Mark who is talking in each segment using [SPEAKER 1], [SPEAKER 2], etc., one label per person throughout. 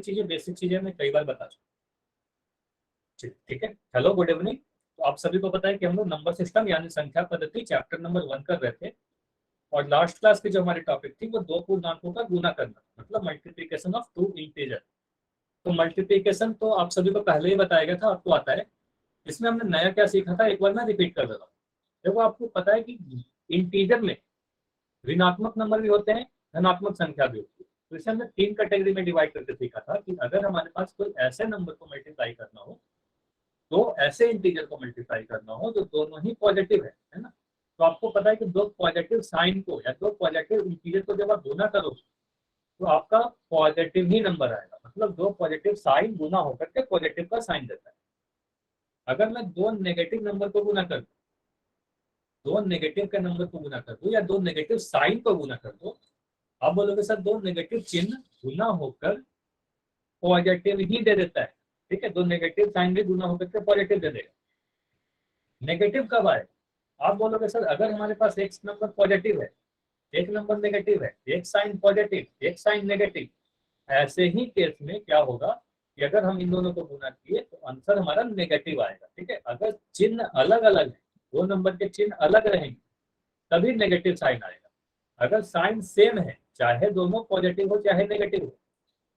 [SPEAKER 1] चीजें, बेसिक चीजें मैं कई बार बता चुका। ठीक है, हेलो, गुड इवनिंग। तो आप सभी को पता है कि हम लोग नंबर सिस्टम यानी संख्या पद्धति चैप्टर नंबर 1 कर रहे थे। और लास्ट क्लास की जो हमारी टॉपिक थी वो दो पूर्णांकों का गुना करना, मतलब मल्टीप्लीकेशन ऑफ टू इंटीजर। तो मल्टीप्लीकेशन तो आप सभी को पहले ही बताया गया था, आपको आता है। इसमें हमने नया क्या सीखा था, एक बार मैं रिपीट कर देता हूँ। देखो, आपको पता है कि इंटीजर में ऋणात्मक नंबर भी होते हैं, धनात्मक संख्या भी होती है। तो इसे हमने तीन कैटेगरी में डिवाइड करके सीखा था कि अगर हमारे पास कोई ऐसे नंबर को मल्टीप्लाई करना हो, तो ऐसे इंटीजर को मल्टीप्लाई करना हो जो दोनों ही पॉजिटिव है ना। तो आपको पता है कि दो पॉजिटिव साइन को या दो पॉजिटिव इंटीजर को जब आप गुना करोगे तो आपका पॉजिटिव ही नंबर आएगा, मतलब दो पॉजिटिव साइन गुना होकर के पॉजिटिव का साइन देता है। अगर मैं दो नेगेटिव नंबर को गुना कर दूं, दो नेगेटिव के नंबर को गुना कर दूं या दो नेगेटिव साइन को गुना कर दूं, आप बोलोगे सर दो नेगेटिव चिन्ह गुना होकर पॉजिटिव ही दे देता है। ठीक है, दो नेगेटिव साइन भी गुना होकर के पॉजिटिव दे देगा। नेगेटिव कब आए? आप बोलोगे सर अगर हमारे पास एक नंबर पॉजिटिव है, एक नंबर नेगेटिव है, एक साइन पॉजिटिव एक साइन नेगेटिव, ऐसे ही केस में क्या होगा कि अगर हम इन दोनों को गुना किए तो आंसर हमारा नेगेटिव आएगा। ठीक है, अगर चिन्ह अलग अलग है, दो नंबर के चिन्ह अलग रहेंगे तभी नेगेटिव साइन आएगा। अगर साइन सेम है, चाहे दोनों पॉजिटिव हो चाहे नेगेटिव हो,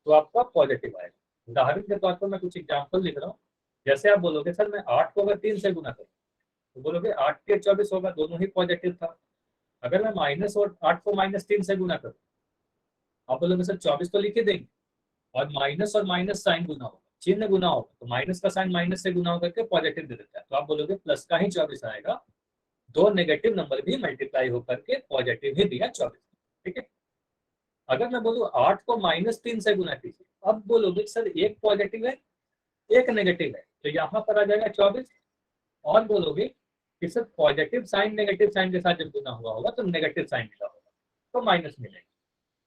[SPEAKER 1] तो आपका पॉजिटिव आएगा। उदाहरण के तौर पर मैं कुछ एग्जाम्पल लिख रहा हूँ। जैसे आप बोलोगे सर मैं 8 को अगर 3 से गुना करूँ, तो बोलोगे 8 के 24 होगा, दोनों ही पॉजिटिव था। अगर मैं माइनस और 8 को -3 से गुना करूँ, आप बोलोगे सर 24 तो लिख ही देंगे, और माइनस और माइनस साइन गुना होगा, चिन्ह गुना होगा, तो माइनस का साइन माइनस से गुना होकर के पॉजिटिव दे देता है, तो आप बोलोगे प्लस का ही 24 आएगा। दो नेगेटिव नंबर भी मल्टीप्लाई होकर के पॉजिटिव ही दिया 24। ठीक है, अगर मैं बोलूँ 8 को -3 से गुना कीजिए, अब बोलोगे सर एक पॉजिटिव है एक नेगेटिव है, तो यहाँ पर आ जाएगा 24। और बोलोगे कि sir positive sign negative sign के साथ जब गुना हुआ होगा तो नेगेटिव साइन मिला होगा, तो माइनस मिलेगा।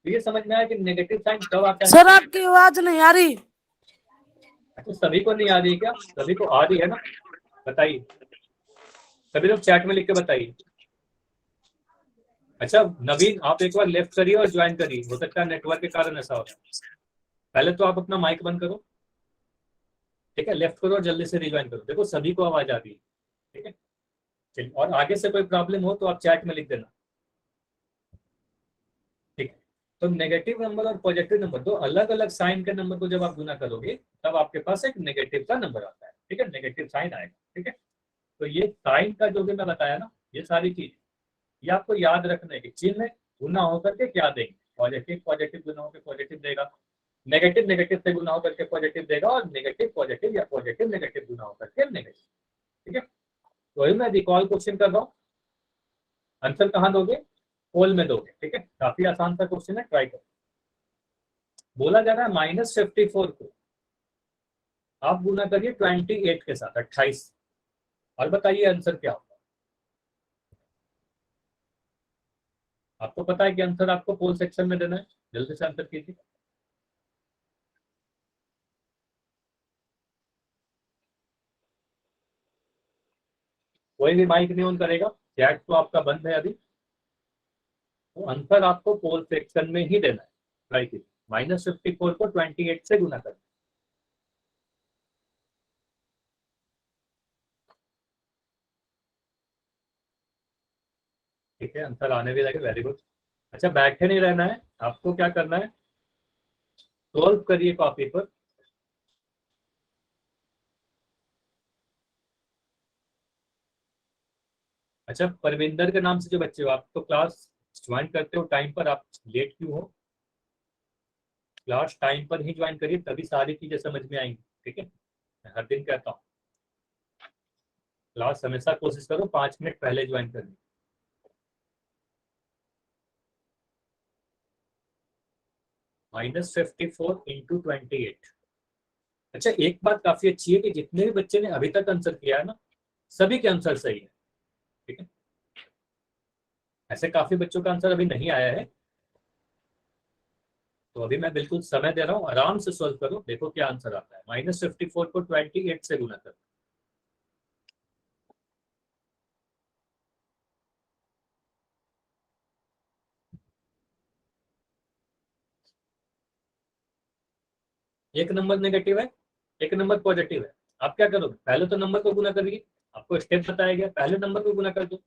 [SPEAKER 1] तो ये समझ में आया कि नेगेटिव साइन कब आता है।
[SPEAKER 2] सर आपकी आवाज नहीं आ रही।
[SPEAKER 1] तो सभी को नहीं आ रही है क्या? सभी को आ रही है ना? बताइए, सभी लोग चैट में लिख के बताइए। अच्छा नवीन, आप एक बार लेफ्ट करिए और ज्वाइन करिए, हो सकता है नेटवर्क के कारण ऐसा हो। पहले तो आप अपना माइक बंद करो। ठीक है, लेफ्ट करो और जल्दी से रिज्वाइन करो। देखो सभी को आवाज आ रही है। ठीक है, चलिए, और आगे से कोई प्रॉब्लम हो तो आप चैट में लिख देना। ठीक है, तो नेगेटिव नंबर और पॉजिटिव नंबर, दो अलग अलग साइन के नंबर को जब आप गुना करोगे तब आपके पास एक नेगेटिव का नंबर आता है। ठीक है, नेगेटिव साइन आएगा। ठीक है, तो ये साइन का जो भी मैं बताया ना, ये सारी चीज ये आपको याद रखना है कि चिन्ह गुना होकर के क्या देंगे। पॉजिटिव पॉजिटिव गुना होकर पॉजिटिव देगा, नेगेटिव नेगेटिव से गुना होकर के पॉजिटिव देगा, और नेगेटिव पॉजिटिव या पॉजिटिव नेगेटिव गुना होकर के नेगेटिव। ठीक है, तो वही मैं रिकॉल क्वेश्चन कर रहा हूँ। आंसर कहाँ दोगे? पोल में दोगे। ठीक है, काफी आसान सा क्वेश्चन है, ट्राई करो। बोला जा रहा है -54 को आप गुना करिए 28 के साथ, 28, और बताइए आंसर क्या होगा। आपको पता है कि आंसर आपको पोल सेक्शन में देना है, जल्दी से आंसर कीजिए। कोई भी माइक नहीं ऑन करेगा, चैट तो आपका बंद है अभी, तो आंसर आपको पोल सेक्शन में ही देना है। ट्राई कीजिए, -54 को 28 से गुना करें। ठीक है, आंसर आने भी लगे, वेरी गुड। अच्छा बैठे नहीं रहना है, आपको क्या करना है, सॉल्व करिए कॉपी पर। अच्छा परविंदर के नाम से जो बच्चे हो, आप तो क्लास ज्वाइन करते हो टाइम पर, आप लेट क्यों हो? क्लास टाइम पर ही ज्वाइन करिए, तभी सारी चीजें समझ में आएंगी। ठीक है, मैं हर दिन कहता हूँ क्लास हमेशा कोशिश करो 5 मिनट पहले ज्वाइन करनी। -54 इंटू 28। अच्छा एक बात काफी अच्छी है कि जितने भी बच्चे ने अभी तक आंसर किया है ना, सभी के आंसर सही है। ठीक है, ऐसे काफी बच्चों का आंसर अभी नहीं आया है, तो अभी मैं बिल्कुल समय दे रहा हूँ, आराम से सॉल्व करो, देखो क्या आंसर आता है। -54 को 28 से गुना करो। एक नंबर नेगेटिव है, एक नंबर पॉजिटिव है। आप क्या करोगे, पहले तो नंबर को गुना करिए, आपको स्टेप बताया गया, पहले नंबर को गुना कर दो,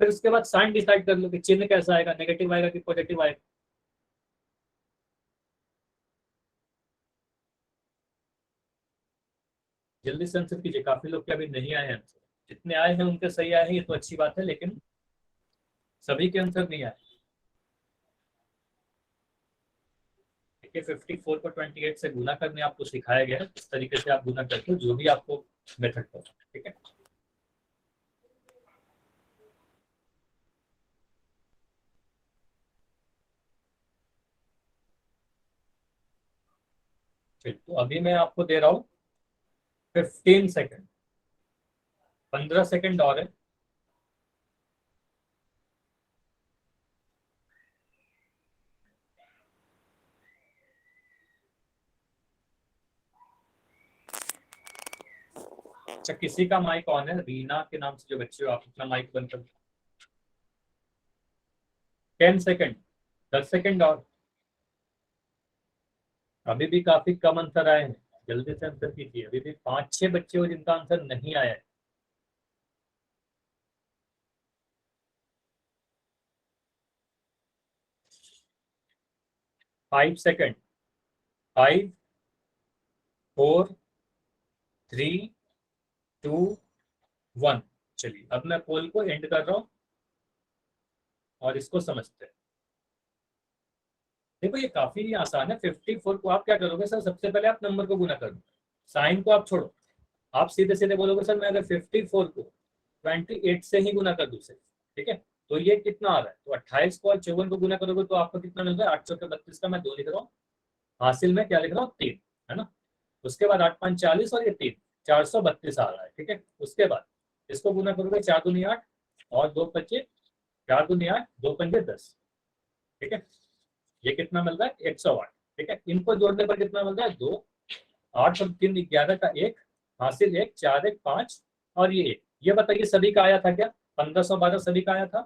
[SPEAKER 1] फिर उसके बाद साइन डिसाइड कर लो कि चिन्ह कैसा आएगा, नेगेटिव आएगा कि पॉजिटिव आएगा। जल्दी से आंसर कीजिए, काफी लोग के अभी नहीं आए हैं आंसर। जितने आए हैं उनके सही आए हैं, ये तो अच्छी बात है, लेकिन सभी के आंसर नहीं आए। देखिए 54 को 28 से गुना करने आपको सिखाया गया है, इस तरीके से आप गुना करते हो, जो भी आपको मेथड पता है। ठीक है, चलिए तो अभी मैं आपको दे रहा हूँ 15 सेकेंड, 15 सेकेंड और है। अच्छा, किसी का माइक ऑन है, रीना के नाम से जो बच्चे हो, आप अपना माइक बंद कर। 10 सेकेंड, 10 सेकेंड और। अभी भी काफी कम आंसर आए हैं, जल्दी से आंसर कीजिए। अभी भी 5-6 बच्चे हो जिनका आंसर नहीं आया है। 5 सेकेंड, 5, 4, 3, 2, 1। चलिए अब मैं पोल को एंड कर रहा हूँ और इसको समझते हैं। देखो ये काफी आसान है। 54 को आप क्या करोगे सर, सबसे पहले आप नंबर को गुना करो, साइन को आप छोड़ो। आप सीधे सीधे बोलोगे सर मैं अगर 54 को 28 से ही गुना कर दूं सर, ठीक है, तो ये कितना आ रहा है, तो 28 को और 54 को गुना करोगे तो आपको कितना मिल रहा है, 832 का मैं 2 लिख रहा हूँ, हासिल में क्या लिख रहा हूँ, 3, है ना। उसके बाद 8×5 = 40 और ये 3, 432 आ रहा है। ठीक है, उसके बाद इसको गुना करोगे, 4×2 = 8 और 2×5 = 4×2 = 8, 2×5 = 10। ठीक है, ये कितना मिल रहा है, 108। ठीक है, इनको जोड़ने पर कितना मिल रहा है, 2, 8 और 3 11 का 1, हासिल 1, 4 1 5 और ये 1। ये बताइए सभी का आया था क्या, 1512 सभी का आया था।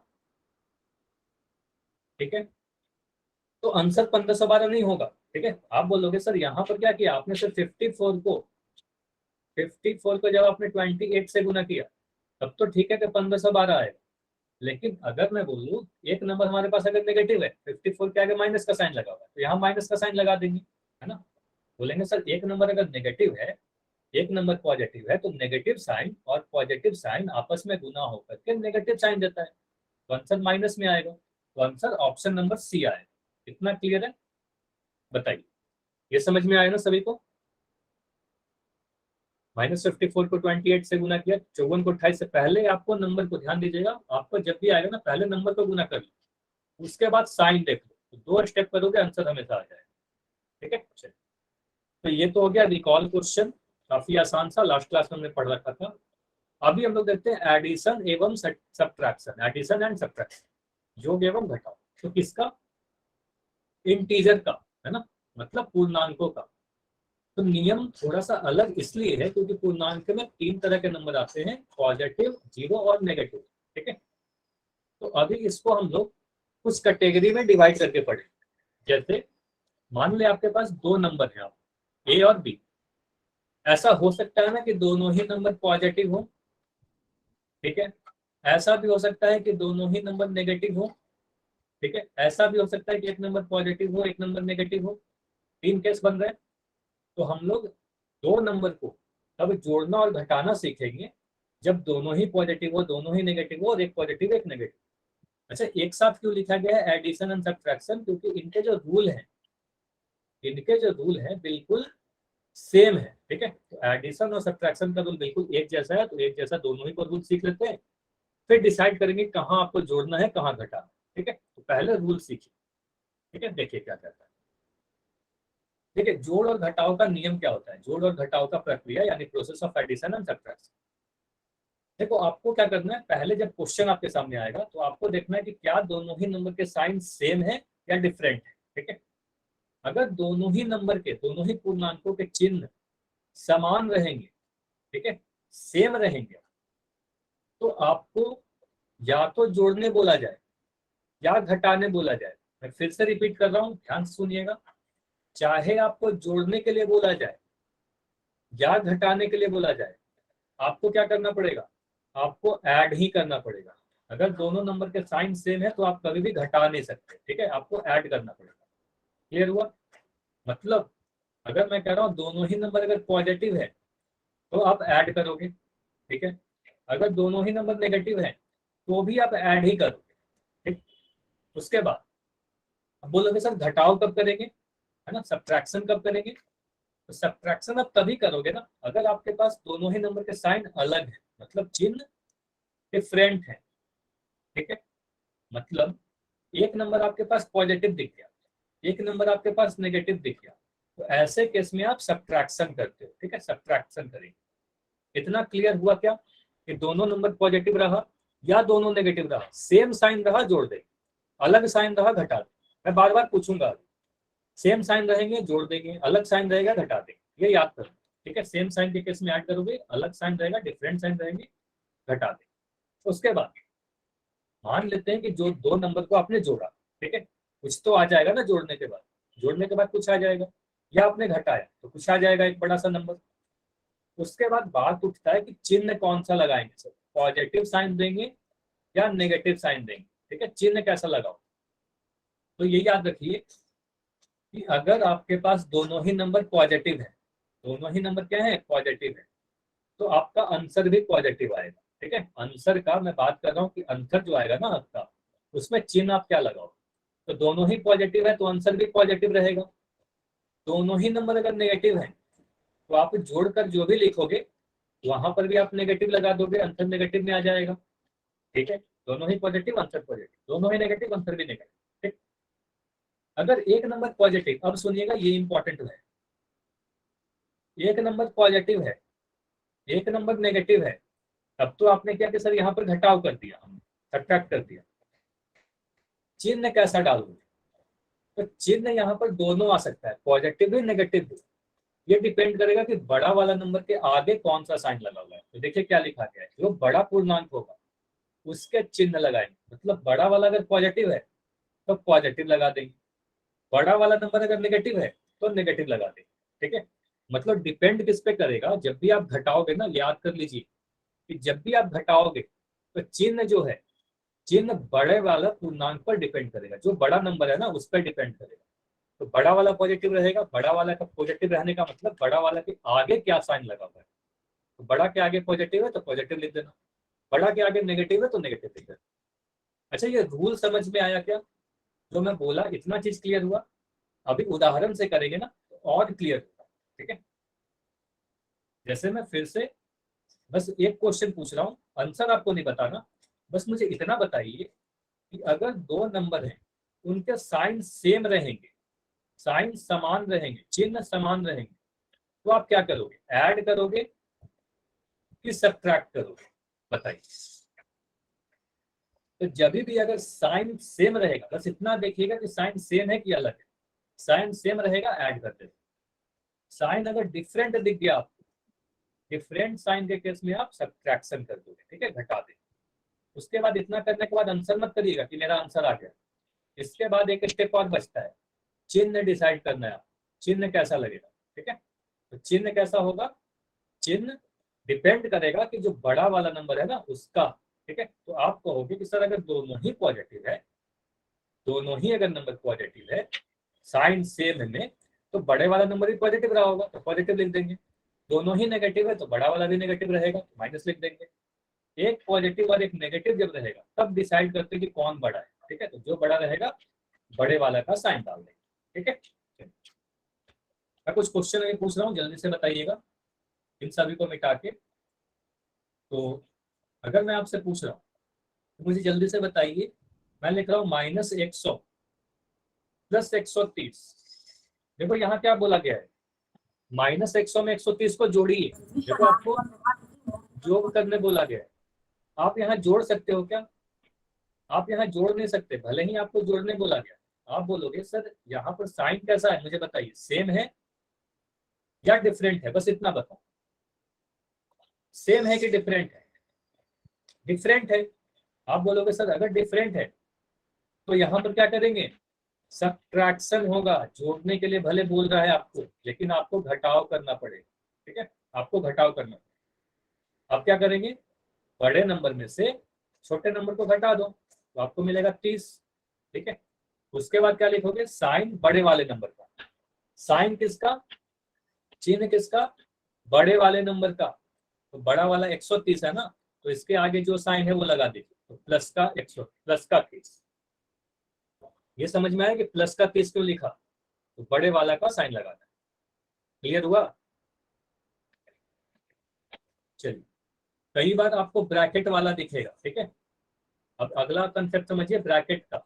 [SPEAKER 1] ठीक है, तो आंसर 1512 नहीं होगा। ठीक है, आप बोलोगे सर यहाँ पर क्या किया आपने, सिर्फ 54 को जब आपने 28 से गुना किया तब तो ठीक है कि 1512 आएगा। लेकिन अगर मैं बोलूँ एक नंबर हमारे पास अगर नेगेटिव है, 54 के आगे माइनस का साइन लगा हुआ है, तो यहाँ माइनस का साइन लगा देंगे, है ना। बोलेंगे सर एक नंबर अगर नेगेटिव है, एक नंबर पॉजिटिव है, तो नेगेटिव साइन और पॉजिटिव साइन आपस में गुना होकर के नेगेटिव साइन देता है, तो आंसर माइनस में आएगा। तो आंसर ऑप्शन नंबर सी आएगा। कितना क्लियर है बताइए, ये समझ में आया ना सभी को। -54 को 28 से गुना किया, 54 को 28 से, पहले आपको नंबर को ध्यान दीजिएगा, आपको जब भी आएगा ना पहले नंबर को गुना कर लो, उसके बाद साइन देख लो, तो 2 स्टेप करोगे आंसर हमेशा आ जाएगा। ठीक है, चलिए तो ये तो हो गया रिकॉल क्वेश्चन, काफी आसान सा, लास्ट क्लास में हमने पढ़ रखा था। अभी हम लोग देखते हैं एडिशन एवं सब्ट्रैक्शन, एडिशन एंड सब्ट्रैक्शन, योग एवं घटाव। तो किसका, इंटीजर का, है ना, मतलब पूर्णांकों का। तो नियम थोड़ा सा अलग इसलिए है क्योंकि पूर्णांक में 3 तरह के नंबर आते हैं, पॉजिटिव, जीरो और नेगेटिव। ठीक है, तो अभी इसको हम लोग कुछ कैटेगरी में डिवाइड करके पढ़े। जैसे मान ले आपके पास 2 नंबर है, आप ए और बी। ऐसा हो सकता है ना कि दोनों ही नंबर पॉजिटिव हो, ठीक है, ऐसा भी हो सकता है कि दोनों ही नंबर नेगेटिव हो, ठीक है, ऐसा भी हो सकता है कि एक नंबर पॉजिटिव हो, एक नंबर नेगेटिव हो। 3 केस बन रहे हैं। तो हम लोग 2 नंबर को तब जोड़ना और घटाना सीखेंगे जब दोनों ही पॉजिटिव हो, दोनों ही नेगेटिव हो और एक पॉजिटिव एक नेगेटिव। अच्छा, एक साथ क्यों लिखा गया है एडिशन एंड सब्ट्रैक्शन, क्योंकि इनके जो रूल है बिल्कुल सेम है। ठीक है, तो एडिशन और सब्ट्रैक्शन का रूल बिल्कुल एक जैसा है, तो एक जैसा दोनों ही को रूल सीख लेते हैं, फिर डिसाइड करेंगे कहाँ आपको जोड़ना है कहाँ घटाना। ठीक है, तो पहले रूल सीखिए। ठीक है, देखिए क्या कहता है। देखिए जोड़ और घटाव का नियम क्या होता है, जोड़ और घटाव का प्रक्रिया यानी process of addition and subtraction. देखो आपको क्या करना है, पहले जब क्वेश्चन आपके सामने आएगा तो आपको देखना है कि क्या दोनों ही नंबर के साइन सेम है या डिफरेंट है। ठीक है, अगर दोनों ही नंबर के, दोनों ही पूर्णांकों के चिन्ह समान रहेंगे, ठीक है, सेम रहेंगे, तो आपको या तो जोड़ने बोला जाए या घटाने बोला जाए। मैं फिर से रिपीट कर रहा हूँ, ध्यान से सुनिएगा। चाहे आपको जोड़ने के लिए बोला जाए या घटाने के लिए बोला जाए, आपको क्या करना पड़ेगा, आपको ऐड ही करना पड़ेगा। अगर दोनों नंबर के साइन सेम है तो आप कभी भी घटा नहीं सकते, ठीक है, आपको ऐड करना पड़ेगा। क्लियर हुआ? मतलब अगर मैं कह रहा हूँ दोनों ही नंबर अगर पॉजिटिव है तो आप ऐड करोगे, ठीक है। अगर दोनों ही नंबर नेगेटिव है तो भी आप ऐड ही करोगे, ठीक। उसके बाद अब बोलोगे सर घटाव कब करेंगे, है ना, सब्ट्रैक्शन कब करेंगे? तो सब्ट्रैक्शन आप तभी करोगे ना अगर आपके पास दोनों ही नंबर के साइन अलग है, मतलब चिन्ह डिफरेंट है, ठीक है। मतलब एक नंबर आपके पास पॉजिटिव दिख गया, एक नंबर आपके पास नेगेटिव दिख गया, तो ऐसे केस में आप सब्ट्रैक्शन करते हो, ठीक है, सब्ट्रैक्शन करेंगे। इतना क्लियर हुआ क्या कि दोनों नंबर पॉजिटिव रहा या दोनों नेगेटिव रहा, सेम साइन रहा जोड़ दे, अलग साइन रहा घटा दे। मैं बार बार पूछूंगा, सेम साइन रहेंगे जोड़ देंगे, अलग साइन रहेगा घटा देंगे, ये याद करो, ठीक है। सेम साइन के केस में ऐड करोगे, अलग साइन रहेगा, डिफरेंट साइन रहेंगे, घटा देंगे। उसके बाद मान लेते हैं कि जो दो नंबर को आपने जोड़ा, ठीक है, कुछ तो आ जाएगा ना जोड़ने के बाद, जोड़ने के बाद कुछ आ जाएगा, या आपने घटाया तो कुछ आ जाएगा, एक बड़ा सा नंबर। उसके बाद बात उठता है कि चिन्ह कौन सा लगाएंगे, सर पॉजिटिव साइन देंगे या नेगेटिव साइन देंगे, ठीक है, चिन्ह कैसा लगाओ। तो ये याद रखिए कि अगर आपके पास दोनों ही नंबर पॉजिटिव है, दोनों ही नंबर क्या है, पॉजिटिव है, तो आपका आंसर भी पॉजिटिव आएगा, ठीक है। आंसर का मैं बात कर रहा हूँ कि आंसर जो आएगा ना आपका, उसमें चिन्ह आप क्या लगाओ। तो दोनों ही पॉजिटिव है तो आंसर भी पॉजिटिव रहेगा। दोनों ही नंबर अगर नेगेटिव है तो आप जोड़कर जो भी लिखोगे वहां पर भी आप नेगेटिव लगा दोगे, आंसर नेगेटिव में आ जाएगा, ठीक है। दोनों ही पॉजिटिव आंसर पॉजिटिव, दोनों ही नेगेटिव आंसर भी नेगेटिव, ठीक। अगर एक नंबर पॉजिटिव, अब सुनिएगा ये इंपॉर्टेंट है, एक नंबर पॉजिटिव है एक नंबर नेगेटिव है, तब तो आपने क्या कि सर यहाँ पर घटाव कर दिया, हमने सब्ट्रैक्ट कर दिया। चिन्ह कैसा डालोगे, तो चिन्ह यहाँ पर दोनों आ सकता है, पॉजिटिव भी नेगेटिव भी। ये डिपेंड करेगा कि बड़ा वाला नंबर के आगे कौन सा साइन लगा हुआ है। तो देखिए क्या लिखा गया है, जो बड़ा पूर्णांक होगा उसके चिन्ह लगाएंगे, मतलब बड़ा वाला अगर पॉजिटिव है तो पॉजिटिव लगा देंगे, बड़ा वाला नंबर अगर नेगेटिव है तो नेगेटिव लगा देंगे, ठीक है। मतलब डिपेंड किस पे करेगा, जब भी आप घटाओगे ना, याद कर लीजिए कि जब भी आप घटाओगे तो चिन्ह जो है, चिन्ह बड़े वाला पूर्णांक पर डिपेंड करेगा, जो बड़ा नंबर है ना उस पर डिपेंड करेगा। तो बड़ा वाला पॉजिटिव रहेगा, बड़ा वाला का पॉजिटिव रहने का मतलब बड़ा वाला के आगे क्या साइन लगा हुआ है। तो बड़ा के आगे पॉजिटिव है तो पॉजिटिव लिख देना, बड़ा के आगे नेगेटिव है तो नेगेटिव लिख देना। अच्छा ये रूल समझ में आया क्या, जो मैं बोला इतना चीज क्लियर हुआ? अभी उदाहरण से करेंगे ना तो और क्लियर होगा, ठीक है। जैसे मैं फिर से बस एक क्वेश्चन पूछ रहा हूँ, आंसर आपको नहीं बताना, बस मुझे इतना बताइए कि अगर दो नंबर हैं उनके साइन सेम रहेंगे, साइन समान रहेंगे, चिन्ह समान रहेंगे, तो आप क्या करोगे, ऐड करोगे कि सब्ट्रैक्ट करोगे, बताइए। तो जब भी अगर साइन सेम रहेगा, बस इतना देखिएगा कि साइन सेम है कि अलग है, साइन सेम रहेगा ऐड कर देते। साइन अगर डिफरेंट दिख गया आपको, डिफरेंट साइन के केस में आप सब्ट्रैक्शन कर दोगे, ठीक है, घटा देंगे। उसके बाद इतना करने के बाद आंसर मत करिएगा कि मेरा आंसर आ गया, इसके बाद एक स्टेप और बचता है, चिन्ह डिसाइड करना है, चिन्ह कैसा लगेगा, ठीक है। तो चिन्ह कैसा होगा, चिन्ह डिपेंड करेगा कि जो बड़ा वाला नंबर है ना उसका, ठीक है। तो आप कहोगे कि सर अगर दोनों ही पॉजिटिव है, दोनों ही अगर नंबर पॉजिटिव है साइन सेम में, तो बड़े वाला नंबर भी पॉजिटिव रहा होगा तो पॉजिटिव लिख देंगे, दोनों ही नेगेटिव है तो बड़ा वाला भी नेगेटिव रहेगा तो माइनस लिख देंगे। एक पॉजिटिव और एक नेगेटिव जब रहेगा तब डिसाइड करते हैं कि कौन बड़ा है, ठीक है। तो जो बड़ा रहेगा बड़े वाला का साइन डाल देंगे, ठीक है। मैं कुछ क्वेश्चन अभी पूछ रहा हूँ, जल्दी से बताइएगा इन सभी को मिटा के। तो अगर मैं आपसे पूछ रहा हूँ तो मुझे जल्दी से बताइए, मैं लिख रहा हूँ -100 + 130। देखो यहाँ क्या बोला गया है, -100 में 130 को जोड़िए, देखो आपको जोड़ करने बोला गया है। आप यहाँ जोड़ सकते हो क्या, आप यहाँ जोड़ नहीं सकते, भले ही आपको जोड़ने बोला गया। आप बोलोगे सर यहाँ पर साइन कैसा है मुझे बताइए, सेम है या डिफरेंट है, बस इतना बताओ, सेम है कि डिफरेंट है? डिफरेंट है। आप बोलोगे सर अगर डिफरेंट है तो यहाँ पर क्या करेंगे, सब्ट्रैक्शन होगा, जोड़ने के लिए भले बोल रहा है आपको, लेकिन आपको घटाव करना पड़ेगा। ठीक है, आपको घटाव करना पड़ेगा। आप क्या करेंगे, बड़े नंबर में से छोटे नंबर को घटा दो तो आपको मिलेगा 30। ठीक है, उसके बाद क्या लिखोगे, साइन बड़े वाले नंबर का। साइन किसका, चिन्ह किसका, बड़े वाले नंबर का। तो बड़ा वाला 130 है ना, तो इसके आगे जो साइन है वो लगा दीजिए, तो प्लस का 100, प्लस का 30। ये समझ में आया कि प्लस का 30 क्यों लिखा, तो बड़े वाला का साइन लगाना। क्लियर हुआ। चलिए, कई बार आपको ब्रैकेट वाला दिखेगा। ठीक है, अब अगला कंसेप्ट समझिए ब्रैकेट का।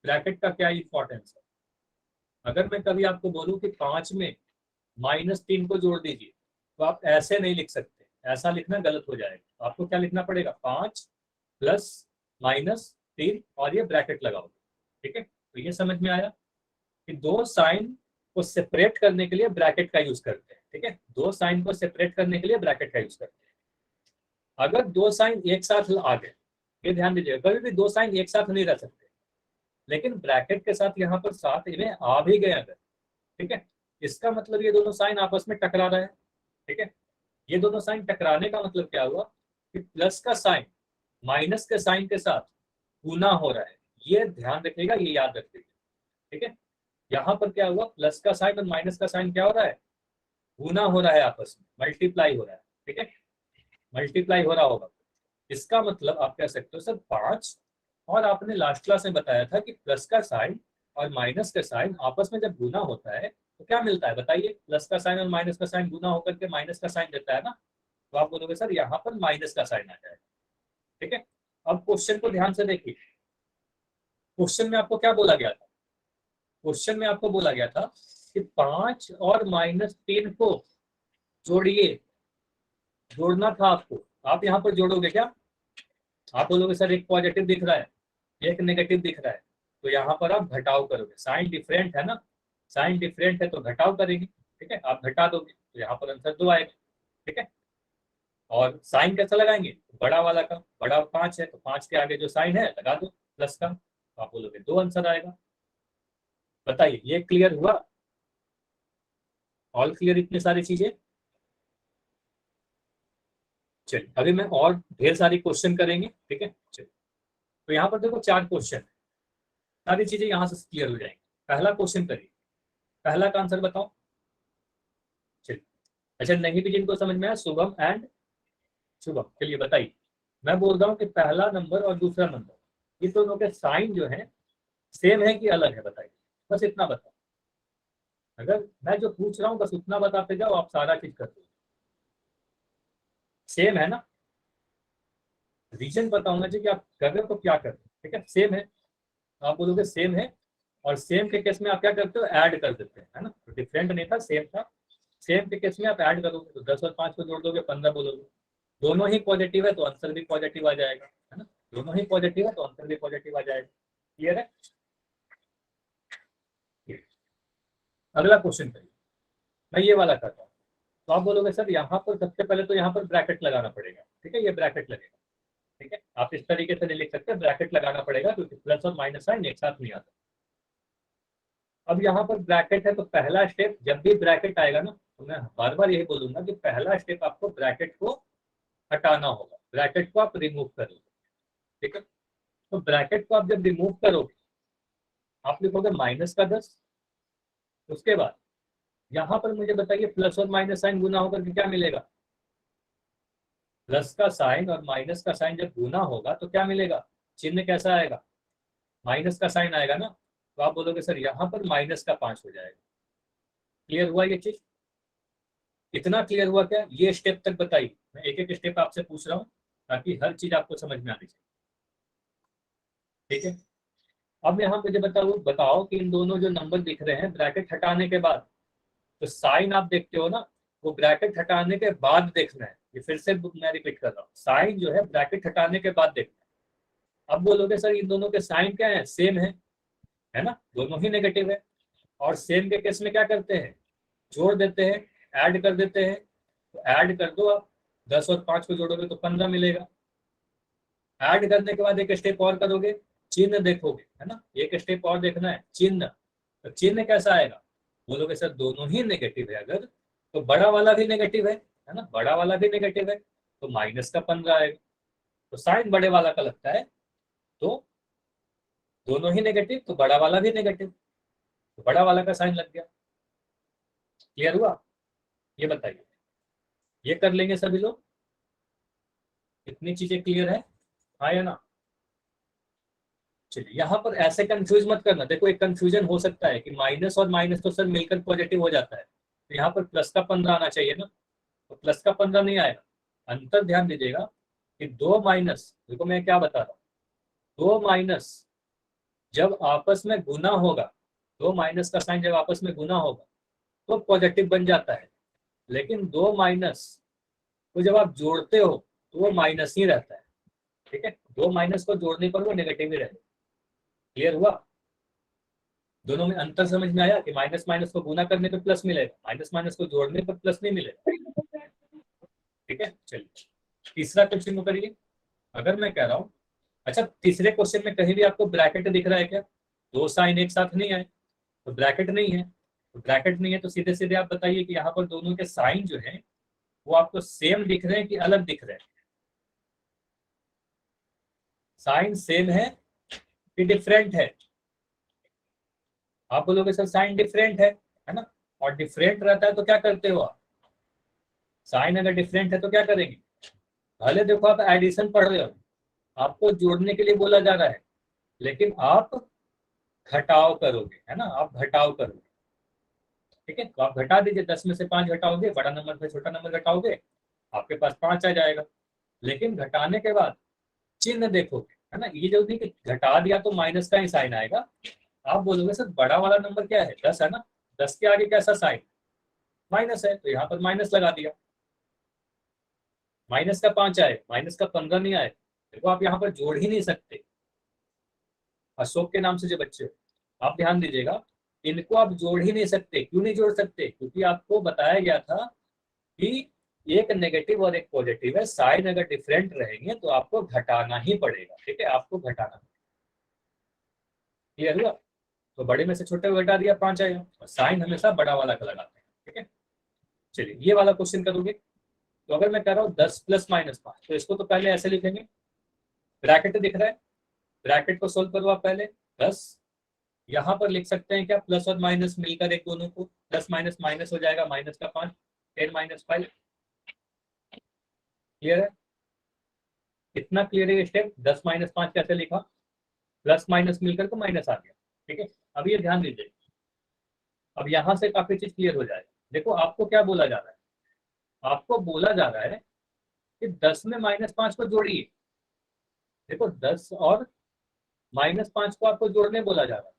[SPEAKER 1] ब्रैकेट का क्या इंपॉर्टेंस है, अगर मैं कभी आपको बोलूं कि 5 में -3 को जोड़ दीजिए, तो आप ऐसे नहीं लिख सकते, ऐसा लिखना गलत हो जाएगा। आपको क्या लिखना पड़ेगा, 5 प्लस -3 और ये ब्रैकेट लगाओगे। ठीक है, तो ये समझ में आया कि दो साइन को सेपरेट करने के लिए ब्रैकेट का यूज करते हैं। ठीक है, दो साइन को सेपरेट करने के लिए ब्रैकेट का यूज करते हैं। अगर दो साइन एक साथ आ गए, ये ध्यान दीजिएगा, कभी भी दो साइन एक साथ नहीं रह सकते, लेकिन ब्रैकेट के साथ यहाँ पर साथ में आ भी गए अगर, ठीक है, इसका मतलब ये दोनों साइन आपस में टकरा रहे हैं। ठीक है, ये दोनों साइन टकराने का मतलब क्या हुआ कि प्लस का साइन माइनस के साइन के साथ गुना हो रहा है। ये ध्यान रखिएगा, ये याद रखिएगा। ठीक है, यहाँ पर क्या हुआ, प्लस का साइन और माइनस का साइन क्या हो रहा है, गुना हो रहा है, आपस में मल्टीप्लाई हो रहा है। ठीक है, मल्टीप्लाई हो रहा होगा। इसका मतलब आप कह सकते हो सर 5, और आपने लास्ट क्लास में बताया था कि प्लस का साइन और माइनस का साइन आपस में जब गुना होता है तो क्या मिलता है बताइए, प्लस का साइन और माइनस का साइन गुना होकर के माइनस का साइन देता है ना, तो आप बोलोगे सर यहाँ पर माइनस का साइन आ जाएगा। ठीक है, अब क्वेश्चन को ध्यान से देखिए, क्वेश्चन में आपको क्या बोला गया था, क्वेश्चन में आपको बोला गया था कि 5 और -3 को जोड़िए, जोड़ना था आपको। आप यहाँ पर जोड़ोगे क्या, आप बोलोगे सर एक पॉजिटिव दिख रहा है, एक नेगेटिव दिख रहा है, तो यहाँ पर आप घटाव करोगे, साइन डिफरेंट है ना, साइन डिफरेंट है तो घटाव करेंगे। ठीक है, आप घटा दोगे तो यहाँ पर आंसर 2 आएगा। ठीक है, और साइन कैसा लगाएंगे, बड़ा वाला का, बड़ा 5 है तो 5 के आगे जो साइन है लगा दो प्लस का, तो आप बोलोगे 2 आंसर आएगा। बताइए, ये क्लियर हुआ, ऑल क्लियर इतनी सारी चीजें। चलिए, अभी मैं और ढेर सारी क्वेश्चन करेंगे। ठीक है, चलिए, तो यहाँ पर देखो 4 क्वेश्चन, सारी चीजें यहाँ से क्लियर हो जाएंगी। पहला क्वेश्चन करिए, पहला का आंसर बताओ। चलिए, अच्छा नहीं भी जिनको समझ में आया, शुभम एंड शुभम, चलिए बताइए। मैं बोल रहा हूँ कि पहला नंबर और दूसरा नंबर ये दोनों के साइन जो है सेम है कि अलग है, बताइए, बस इतना बताओ। अगर मैं जो पूछ रहा हूँ बस उतना बताते जाओ, आप सारा चीज कर दो। सेम है ना, रीजन बताऊंगा जी कि आप कर रहे हो तो क्या कर रहे हो। ठीक है, सेम है, तो आप बोलोगे सेम है, और सेम के केस में आप क्या करते हो, ऐड कर देते हैं, है ना, तो डिफरेंट नहीं था, सेम था। सेम के केस में आप ऐड करोगे तो 10 और 5 को जोड़ दोगे 15 बोलोगे। दोनों ही पॉजिटिव है तो आंसर भी पॉजिटिव आ जाएगा, है ना, दोनों ही पॉजिटिव है तो आंसर भी पॉजिटिव आ जाएगा। क्लियर है। अगला क्वेश्चन करिए, मैं ये वाला करता हूँ, तो आप बोलोगे सर यहाँ पर सबसे पहले तो यहाँ पर ब्रैकेट लगाना पड़ेगा। ठीक है, ये ब्रैकेट लगेगा। ठीक है, आप इस तरीके से नहीं लिख सकते, ब्रैकेट लगाना पड़ेगा क्योंकि प्लस और माइनस साइन एक साथ नहीं आता। अब यहाँ पर ब्रैकेट है तो पहला स्टेप, जब भी ब्रैकेट आएगा ना, तो मैं बार बार यही बोलूंगा कि पहला स्टेप आपको ब्रैकेट को हटाना होगा, ब्रैकेट को आप रिमूव करोगे। ठीक है, तो ब्रैकेट को आप जब रिमूव करोगे, आप लिखोगे -10। उसके बाद यहाँ पर मुझे बताइए, प्लस और माइनस साइन गुना होकर के क्या मिलेगा, प्लस का साइन और माइनस का साइन जब गुना होगा तो क्या मिलेगा, चिन्ह कैसा आएगा, माइनस का साइन आएगा ना, तो आप बोलोगे सर यहाँ पर -5 हो जाएगा। क्लियर हुआ ये चीज, इतना क्लियर हुआ क्या, ये स्टेप तक बताइए, मैं एक एक स्टेप आपसे पूछ रहा हूँ ताकि हर चीज आपको समझ में आनी चाहिए। ठीक है, अब यहाँ मुझे बताओ बताओ कि इन दोनों जो नंबर दिख रहे हैं ब्रैकेट हटाने के बाद, तो साइन आप देखते हो ना, वो ब्रैकेट हटाने के बाद देखना है। ये फिर से मैं रिपीट कर रहा हूँ, साइन जो है ब्रैकेट हटाने के बाद देखना है। अब बोलोगे सर इन दोनों के साइन क्या है, सेम है ना, दोनों ही नेगेटिव है, और सेम के केस में क्या करते हैं, जोड़ देते हैं, ऐड कर देते हैं। तो ऐड कर दो आप, 10 और 5 को जोड़ोगे तो 15 मिलेगा। ऐड करने के बाद एक स्टेप और करोगे, चिन्ह देखोगे, है ना, एक स्टेप और देखना है, चिन्ह। तो चिन्ह कैसा आएगा, बोलोगे सर दोनों ही नेगेटिव है अगर, तो बड़ा वाला भी नेगेटिव है ना, बड़ा वाला भी नेगेटिव है, तो -15 आएगा। तो साइन बड़े वाला का लगता है, तो दोनों ही नेगेटिव, तो बड़ा वाला भी नेगेटिव, तो बड़ा वाला का साइन लग गया। क्लियर हुआ? ये बताइए, ये कर लेंगे सभी लोग, इतनी चीजें क्लियर है, हाँ या ना? चलिए, यहाँ पर ऐसे कंफ्यूज मत करना, देखो एक कंफ्यूजन हो सकता है कि माइनस और माइनस तो सर मिलकर पॉजिटिव हो जाता है, तो यहाँ पर प्लस का 15 आना चाहिए ना, तो प्लस का 15 नहीं आएगा। अंतर ध्यान दीजिएगा कि दो माइनस, देखो मैं क्या बता रहा हूँ, दो माइनस जब आपस में गुना होगा, दो माइनस का साइन जब आपस में गुना होगा तो पॉजिटिव बन जाता है, लेकिन दो माइनस को जब आप जोड़ते हो तो वो माइनस ही रहता है। ठीक है, दो माइनस को जोड़ने पर वो नेगेटिव ही रहेगा। क्लियर हुआ? दोनों में अंतर समझ में आया कि माइनस माइनस को गुना करने पर प्लस मिलेगा, माइनस माइनस को जोड़ने पर प्लस नहीं मिलेगा। ठीक है, चलिए तीसरा क्वेश्चन को करिए। अगर मैं कह रहा हूँ, अच्छा तीसरे क्वेश्चन में कहीं भी आपको ब्रैकेट दिख रहा है क्या? दो साइन एक साथ नहीं आए तो ब्रैकेट नहीं है, तो ब्रैकेट नहीं है तो सीधे सीधे आप बताइए कि यहाँ पर दोनों के साइन जो है वो आपको सेम दिख रहे हैं कि अलग दिख रहे हैं? साइन सेम है कि डिफरेंट है? आप बोलोगे सर साइन डिफरेंट है ना, और डिफरेंट रहता है तो क्या करते हो आप? साइन अगर डिफरेंट है तो क्या करेंगे? भले देखो आप एडिशन पढ़ रहे हो, आपको जोड़ने के लिए बोला जा रहा है, लेकिन आप घटाव करोगे, है ना, आप घटाव करोगे। ठीक है, तो आप घटा दीजिए, 10 में से 5 घटाओगे, बड़ा नंबर से छोटा नंबर घटाओगे, आपके पास 5 आ जाएगा। लेकिन घटाने के बाद चिन्ह देखोगे, है ना, ये जो नहीं कि घटा दिया तो माइनस का ही साइन आएगा, आप बोलोगे सर बड़ा वाला नंबर क्या है, 10 है ना, 10 के आगे कैसा साइन? माइनस है, तो यहाँ पर माइनस लगा दिया। माइनस का 5 आए, माइनस का 15 नहीं आए, देखो आप यहाँ पर जोड़ ही नहीं सकते। अशोक के नाम से जो बच्चे हो, आप ध्यान दीजिएगा, इनको आप जोड़ ही नहीं सकते। क्यों नहीं जोड़ सकते? क्योंकि आपको बताया गया था कि एक नेगेटिव और एक पॉजिटिव है, साइन अगर डिफरेंट रहेंगे तो आपको घटाना ही पड़ेगा। ठीक है, आपको घटाना। क्लियर हुआ? तो बड़े में से छोटे को घटा दिया, 5 आएगा, और साइन हमेशा बड़ा वाला का लगाते हैं। ठीक है, चलिए ये वाला क्वेश्चन करोगे। तो अगर मैं कह रहा हूँ 10 प्लस -5, तो इसको तो पहले ऐसे लिखेंगे, ब्रैकेट दिख रहा है, ब्रैकेट को सोल्व करो आप पहले। 10 यहाँ पर लिख सकते हैं क्या, प्लस और माइनस मिलकर एक दोनों को, प्लस माइनस माइनस हो जाएगा, माइनस का 5, 10 - 5। क्लियर है? कितना क्लियर है स्टेप? 10 - 5 कैसे लिखा, प्लस माइनस मिलकर तो माइनस आ गया। ठीक है, अब ये ध्यान दीजिए, अब यहाँ से काफी चीज क्लियर हो जाएगा। देखो आपको क्या बोला जा रहा है, आपको बोला जा रहा है कि 10 में -5 को जोड़िए। देखो 10 और -5 को आपको जोड़ने बोला जा रहा है,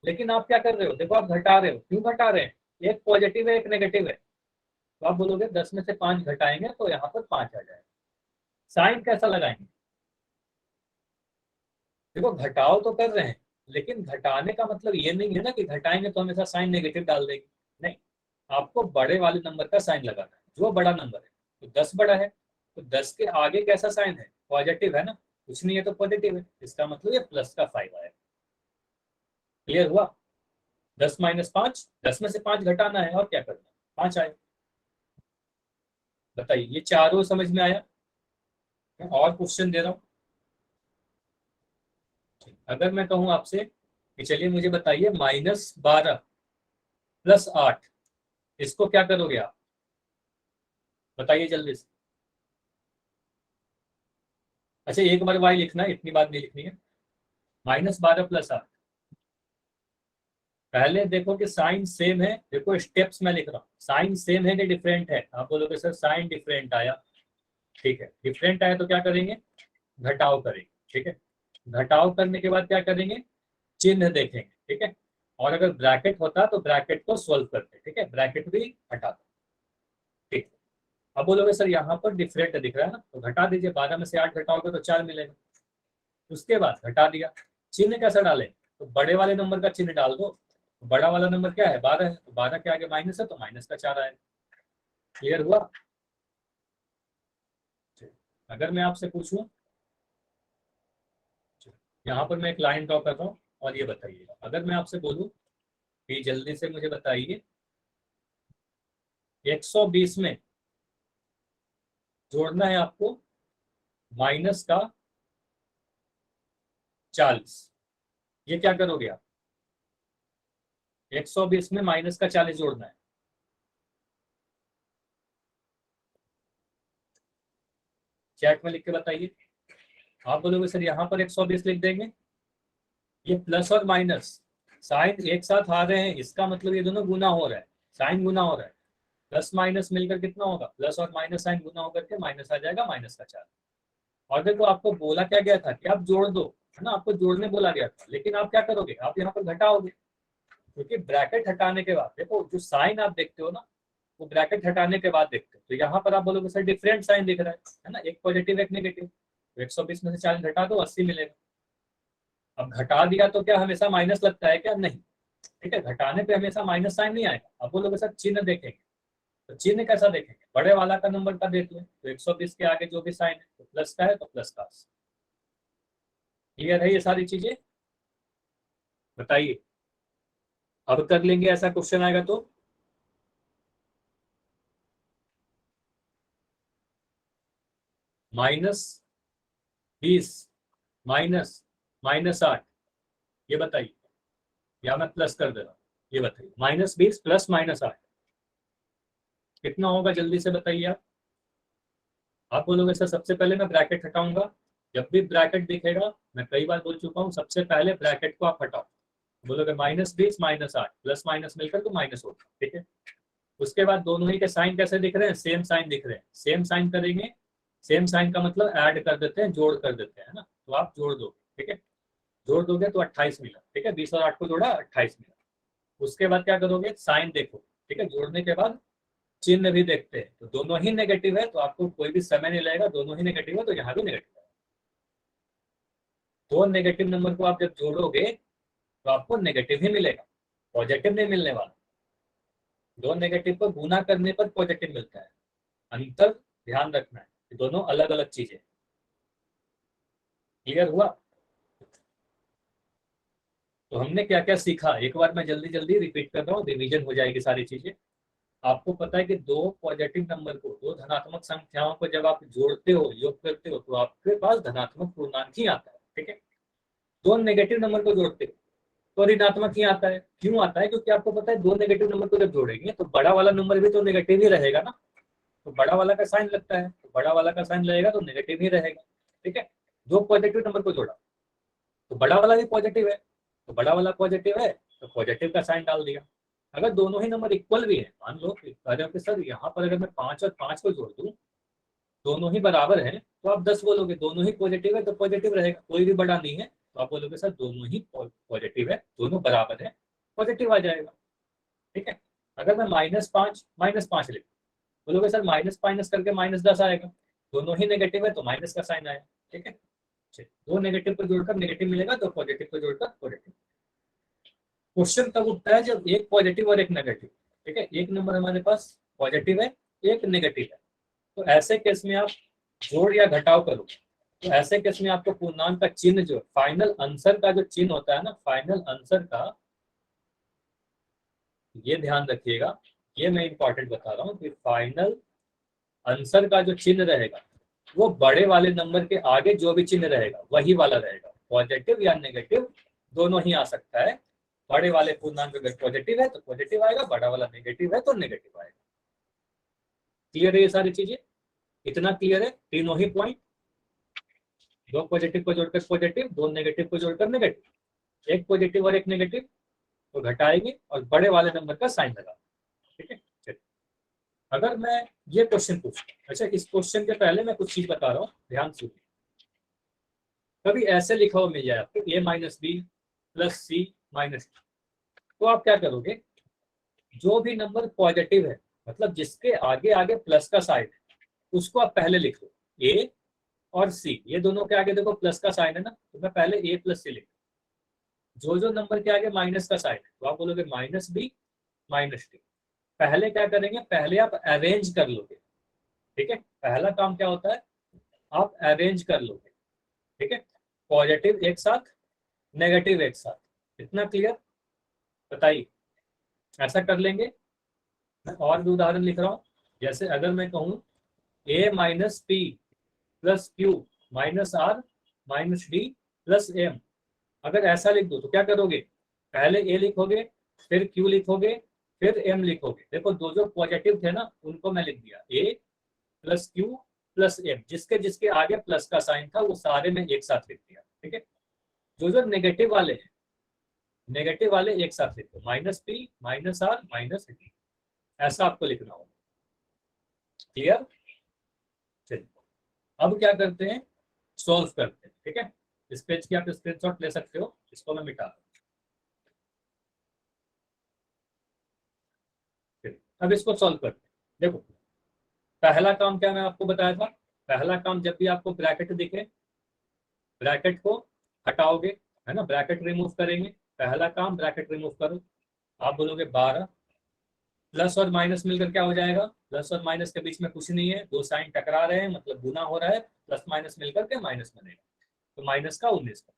[SPEAKER 1] लेकिन आप क्या कर रहे हो, देखो आप घटा रहे हो। क्यों घटा रहे हैं? एक पॉजिटिव है एक नेगेटिव है, तो आप बोलोगे 10 में से 5 घटाएंगे तो यहाँ पर 5 आ जाएगा। साइन कैसा लगाएंगे? देखो घटाव तो कर रहे हैं, लेकिन घटाने का मतलब ये नहीं है ना कि घटाएंगे तो हमेशा साइन नेगेटिव डाल देंगे, नहीं। आपको बड़े वाले नंबर का साइन लगाना है, जो बड़ा नंबर है। तो 10 बड़ा है, तो 10 के आगे कैसा साइन है? पॉजिटिव है ना, कुछ नहीं है तो पॉजिटिव है, इसका मतलब ये प्लस का 5 आएगा। क्लियर हुआ? 10 - 5, 10 में से 5 घटाना है और क्या करना है, 5 आए। बताइए, ये चारों समझ में आया? मैं और क्वेश्चन दे रहा हूँ। अगर मैं कहूँ आपसे कि चलिए मुझे बताइए -12 + 8, इसको क्या करोगे आप? बताइए जल्दी से। अच्छा एक बार वाई लिखना है, इतनी बात नहीं लिखनी है। -12 + 8, पहले देखो कि साइन सेम है, देखो स्टेप्स में लिख रहा हूँ, साइन सेम है कि डिफरेंट है? आप बोलोगे सर साइन डिफरेंट आया। ठीक है, डिफरेंट आया तो क्या करेंगे? घटाव करेंगे। ठीक है, घटाव करने के बाद क्या करेंगे? चिन्ह देखेंगे। ठीक है, और अगर ब्रैकेट होता तो ब्रैकेट को सोल्व करते। ठीक है, ब्रैकेट भी हटा दो। ठीक, अब बोलोगे सर यहाँ पर डिफरेंट दिख रहा है ना, तो घटा दीजिए, 12 में से 8 घटाओगे तो 4 मिलेगा। उसके बाद घटा दिया, चिन्ह कैसा डालें? तो बड़े वाले नंबर का चिन्ह डाल दो। बड़ा वाला नंबर क्या है? 12 है, तो 12 के आगे माइनस है तो माइनस का 4 आएगा। क्लियर हुआ? अगर मैं आपसे पूछूं, यहाँ पर मैं एक लाइन ड्रॉ कर रहा हूँ और ये बताइएगा, अगर मैं आपसे बोलूँ कि जल्दी से मुझे बताइए 120 में जोड़ना है आपको माइनस का 40, ये क्या करोगे आप? 120 में माइनस का 40 जोड़ना है, चैट में लिख के बताइए। आप बोलोगे सर यहाँ पर 120 लिख देंगे, ये प्लस और माइनस साइन एक साथ आ रहे हैं, इसका मतलब ये दोनों गुना हो रहा है, साइन गुना हो रहा है। प्लस माइनस मिलकर कितना होगा? प्लस और माइनस साइन गुना होकर के माइनस आ जाएगा, माइनस का 4। और देखो आपको बोला क्या गया था कि आप जोड़ दो, है ना, आपको जोड़ने बोला गया था, लेकिन आप क्या करोगे? आप यहाँ पर घटाओगे, क्योंकि ब्रैकेट हटाने के बाद देखो जो साइन आप देखते हो ना, वो ब्रैकेट हटाने के बाद देखते हो, तो यहाँ पर आप बोलोगे सर डिफरेंट साइन दिख रहा है ना, एक पॉजिटिव एक नेगेटिव, तो 120 में से 40 घटा दो 80 मिलेगा। अब घटा दिया तो क्या हमेशा माइनस लगता है क्या? नहीं, ठीक है, घटाने पे हमेशा माइनस साइन नहीं आएगा। अब बोलोगे सर चिन्ह देखेंगे, तो चिन्ह कैसा देखेंगे? बड़े वाला का नंबर का देख लें, तो 120 के आगे जो भी साइन है तो प्लस का है तो प्लस का। क्लियर है ये सारी चीजें? बताइए, अब कर लेंगे, ऐसा क्वेश्चन आएगा तो। -20 माइनस -8, ये बताइए, या मैं प्लस कर दे रहा हूँ, ये बताइए -20 प्लस -8 कितना होगा? जल्दी से बताइए आप बोलोगे सर सबसे पहले मैं ब्रैकेट हटाऊंगा, जब भी ब्रैकेट दिखेगा, मैं कई बार बोल चुका हूँ, सबसे पहले ब्रैकेट को आप हटाओ। बोलोगे -20 -8 प्लस माइनस मिलकर तो माइनस होगा, ठीक है। उसके बाद दोनों ही के साइन कैसे दिख रहे हैं? सेम साइन दिख रहे हैं, सेम साइन करेंगे, सेम साइन का मतलब ऐड कर देते हैं, जोड़ कर देते हैं ना, तो आप जोड़ दोगे, ठीक है। जोड़ दोगे तो 28 मिला, ठीक है, 20 और 8 को जोड़ा 28 मिला। उसके बाद क्या करोगे? साइन देखो, ठीक है, जोड़ने के बाद चिन्ह भी देखते हैं, तो दोनों ही नेगेटिव है तो आपको कोई भी समय नहीं लगेगा, दोनों ही नेगेटिव है तो यहाँ भी नेगेटिव है। दो नेगेटिव नंबर को आप जब जोड़ोगे तो आपको नेगेटिव ही मिलेगा, पॉजिटिव नहीं मिलने वाला। दो नेगेटिव को गुना करने पर पॉजिटिव मिलता है, अंतर ध्यान रखना है, दोनों अलग अलग चीजें। क्लियर हुआ? तो हमने क्या क्या सीखा, एक बार मैं जल्दी जल्दी रिपीट कर रहा हूँ, रिवीजन हो जाएगी सारी चीजें। आपको पता है कि दो पॉजिटिव नंबर को, दो धनात्मक संख्याओं को जब आप जोड़ते हो, योग करते हो, तो आपके पास धनात्मक पूर्णांक ही आता है, ठीक है। दो नेगेटिव नंबर को जोड़ते हो तो ऋणात्मक ही आता है। क्यों आता है? क्योंकि आपको पता है दो नेगेटिव नंबर को जब जोड़ेंगे तो बड़ा वाला नंबर भी तो नेगेटिव ही रहेगा ना, तो बड़ा वाला का साइन लगता है, तो बड़ा वाला का साइन लगेगा तो नेगेटिव ही रहेगा, ठीक है। दो पॉजिटिव नंबर को जोड़ा तो बड़ा वाला भी पॉजिटिव है, तो बड़ा वाला पॉजिटिव है तो पॉजिटिव का साइन डाल दिया। अगर दोनों ही नंबर इक्वल भी है, मान लो कि सर यहाँ पर अगर मैं 5 और 5 को जोड़ दूं, दोनों ही बराबर है, तो आप 10 बोलोगे, दोनों ही पॉजिटिव है तो पॉजिटिव रहेगा, कोई भी बड़ा नहीं है तो आप बोलोगे सर दोनों ही पॉजिटिव है, दोनों बराबर है, पॉजिटिव आ जाएगा, ठीक है। अगर मैं -5 लिख, बोलोगे सर माइनस माइनस करके -10 आएगा, दोनों ही नेगेटिव है तो माइनस का साइन आया, ठीक है। दो नेगेटिव को जोड़कर नेगेटिव मिलेगा, तो पॉजिटिव को जोड़कर पॉजिटिव। क्वेश्चन तब उठता है जब एक पॉजिटिव और एक नेगेटिव, ठीक है, एक नंबर हमारे पास पॉजिटिव है, एक नेगेटिव है, तो ऐसे केस में आप जोड़ या घटाव करो, तो ऐसे केस में आपको पूर्णांक का चिन्ह, जो फाइनल आंसर का जो चिन्ह होता है ना, फाइनल आंसर का, ये ध्यान रखिएगा, ये मैं इंपॉर्टेंट बता रहा हूँ कि फाइनल आंसर का जो चिन्ह रहेगा वो बड़े वाले नंबर के आगे जो भी चिन्ह रहेगा वही वाला रहेगा, पॉजिटिव या नेगेटिव दोनों ही आ सकता है। बड़े वाले पूर्णांक अगर पॉजिटिव है तो पॉजिटिव आएगा, बड़ा वाला नेगेटिव है तो नेगेटिव आएगा। क्लियर है ये सारी चीजें? इतना क्लियर है? तीनों ही पॉइंट, दो पॉजिटिव को जोड़कर पॉजिटिव, दो नेगेटिव को जोड़कर नेगेटिव, एक पॉजिटिव और एक नेगेटिव तो घटाएंगे और बड़े वाले नंबर का साइन लगा, ठीक है। चलिए, अगर मैं ये क्वेश्चन पूछूं, अच्छा इस क्वेश्चन के पहले मैं कुछ चीज बता रहा हूँ, ध्यान सुनिए। कभी ऐसे लिखा हुआ मिल जाए आपको a-b प्लस c माइनस, तो आप क्या करोगे? जो भी नंबर पॉजिटिव है, मतलब जिसके आगे आगे प्लस का साइन है, उसको आप पहले लिख लो। a और c, ये दोनों के आगे देखो प्लस का साइन है ना, तो मैं पहले a प्लस c लिख, जो जो नंबर के आगे माइनस का साइन है तो आप बोलोगे -b -d। पहले क्या करेंगे? पहले आप अरेंज कर लोगे, ठीक है। पहला काम क्या होता है? आप अरेंज कर लोगे, ठीक है। पॉजिटिव एक साथ, नेगेटिव एक साथ। इतना क्लियर? बताइए, ऐसा कर लेंगे। मैं और भी उदाहरण लिख रहा हूँ। जैसे अगर मैं कहूँ a minus P plus Q minus R minus D plus M, अगर ऐसा लिख दो तो क्या करोगे? पहले a लिखोगे, फिर q लिखोगे, फिर m लिखोगे। देखो दो जो पॉजिटिव थे ना उनको मैं लिख दिया, a plus Q plus M, जिसके जिसके आगे प्लस का साइन था वो सारे में एक साथ लिख दिया। ठीक है। जो जो नेगेटिव वाले हैं, नेगेटिव वाले एक साथ लिखो, minus P minus R minus D, ऐसा आपको लिखना होगा। क्लियर? चलिए अब क्या करते हैं, सॉल्व करते हैं। ठीक है, इस पेज की आप स्क्रीनशॉट ले सकते हो, इसको मैं मिटा दूं। अब इसको सॉल्व करते हैं। देखो पहला काम क्या मैं आपको बताया था, पहला काम जब भी आपको ब्रैकेट दिखे, ब्रैकेट को हटाओगे, है ना, ब्रैकेट रिमूव करेंगे। पहला काम ब्रैकेट रिमूव करो। आप बोलोगे 12, प्लस और माइनस मिलकर क्या हो जाएगा? प्लस और माइनस के बीच में कुछ नहीं है, दो साइन टकरा रहे हैं मतलब गुना हो रहा है, प्लस माइनस मिलकर के माइनस बनेगा, तो माइनस का 19 का।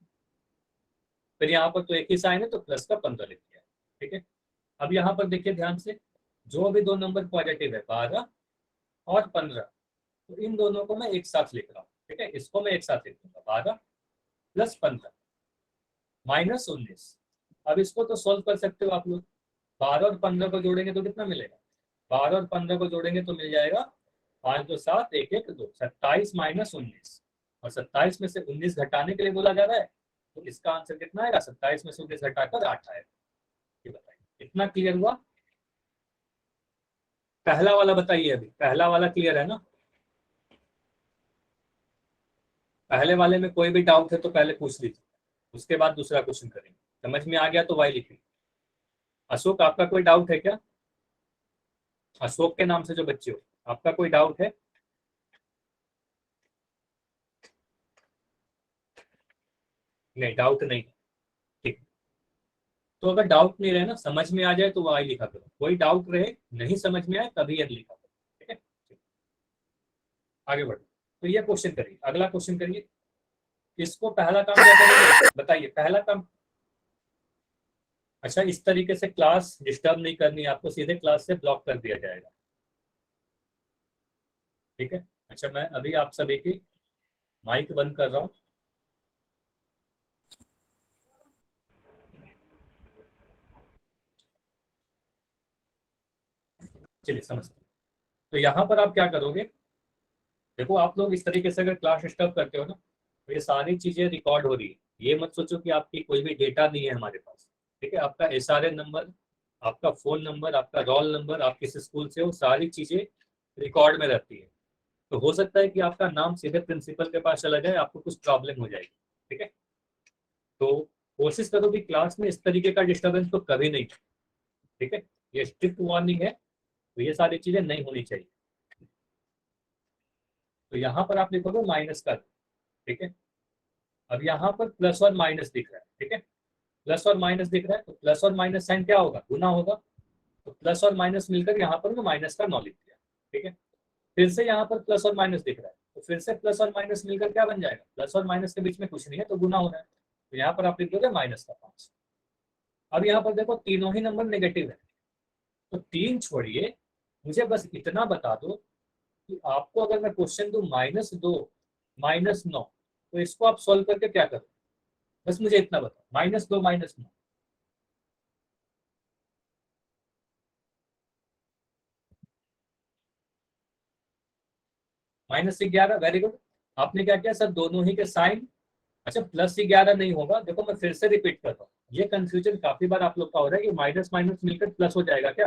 [SPEAKER 1] फिर यहाँ पर तो एक ही साइन है तो प्लस का 15 लिख दिया। ठीक है। अब यहाँ पर देखिए ध्यान से, जो भी दो नंबर पॉजिटिव है 12 और 15, तो इन दोनों को मैं एक साथ लिख रहा हूँ। ठीक है, इसको मैं एक साथ लिख दूंगा, 12 प्लस 15 माइनस 19। अब इसको तो सोल्व कर सकते हो आप लोग। 12 और 15 को जोड़ेंगे तो कितना मिलेगा? 12 और 15 को जोड़ेंगे तो मिल जाएगा 5 2 7 1 1 2, 27 माइनस 19। और 27 में से 19 घटाने के लिए बोला जा रहा है, तो इसका आंसर कितना आएगा? 27 में से 19 घटाकर 8 आएगा। ये बताइए, इतना क्लियर हुआ? पहला वाला बताइए, अभी पहला वाला क्लियर है ना? पहले वाले में कोई भी डाउट है तो पहले पूछ लीजिए, उसके बाद दूसरा क्वेश्चन करेंगे। समझ में आ गया तो वाई लिखिए। अशोक, आपका कोई डाउट है क्या? अशोक के नाम से जो बच्चे हो, आपका कोई डाउट है? नहीं, डाउट नहीं। ठीक, तो अगर डाउट नहीं रहे ना, समझ में आ जाए तो वाई लिखा करो, कोई डाउट रहे नहीं समझ में आए तभी एन लिखा करो। ठीक है, आगे बढ़ो। तो ये क्वेश्चन करिए, अगला क्वेश्चन करिए। इसको पहला काम क्या करेंगे बताइए, पहला काम। अच्छा, इस तरीके से क्लास डिस्टर्ब नहीं करनी, आपको सीधे क्लास से ब्लॉक कर दिया जाएगा। ठीक है। अच्छा, मैं अभी आप सभी की माइक बंद कर रहा हूँ। चलिए समझते हैं। तो यहाँ पर आप क्या करोगे, देखो आप लोग इस तरीके से अगर क्लास डिस्टर्ब करते हो ना, तो ये सारी चीजें रिकॉर्ड हो रही है। ये मत सोचो कि आपकी कोई भी डेटा नहीं है हमारे पास। ठीक है, आपका SRN नंबर, आपका फोन नंबर, आपका रोल नंबर, आप किस स्कूल से हो, सारी चीजें रिकॉर्ड में रहती है। तो हो सकता है कि आपका नाम सीधे प्रिंसिपल के पास चला जाए, आपको कुछ प्रॉब्लम हो जाएगी। ठीक है, तो कोशिश करो कि क्लास में इस तरीके का डिस्टर्बेंस तो कभी नहीं। ठीक है, ये स्ट्रिक्ट वार्निंग है, तो ये सारी चीजें नहीं होनी चाहिए। तो यहाँ पर आप लिखोगे माइनस का। ठीक है, अब यहाँ पर प्लस और माइनस दिख रहा है। ठीक है, प्लस और माइनस दिख रहा है, तो प्लस और माइनस साइन क्या होगा? गुना होगा। तो प्लस और माइनस मिलकर यहाँ पर मैं माइनस का 9 लिख दिया। ठीक है, फिर से यहाँ पर प्लस और माइनस दिख रहा है, तो फिर से प्लस और माइनस मिलकर क्या बन जाएगा? प्लस और माइनस के बीच में कुछ नहीं है तो गुना हो रहा है, तो यहाँ पर आप लिख दोगे माइनस का 5। अब यहाँ पर देखो तीनों ही नंबर नेगेटिव है, तो 3 छोड़िए, मुझे बस इतना बता दो कि आपको अगर मैं क्वेश्चन दूं -2 -9, तो इसको आप सॉल्व करके क्या करो? बस मुझे इतना बताओ, -2 -9। -11, वेरी गुड। आपने क्या किया सर? दोनों ही के साइन। अच्छा, +11 नहीं होगा, देखो मैं फिर से रिपीट करता हूँ, ये कंफ्यूजन काफी बार आप लोग का हो रहा है कि माइनस माइनस मिलकर प्लस हो जाएगा क्या?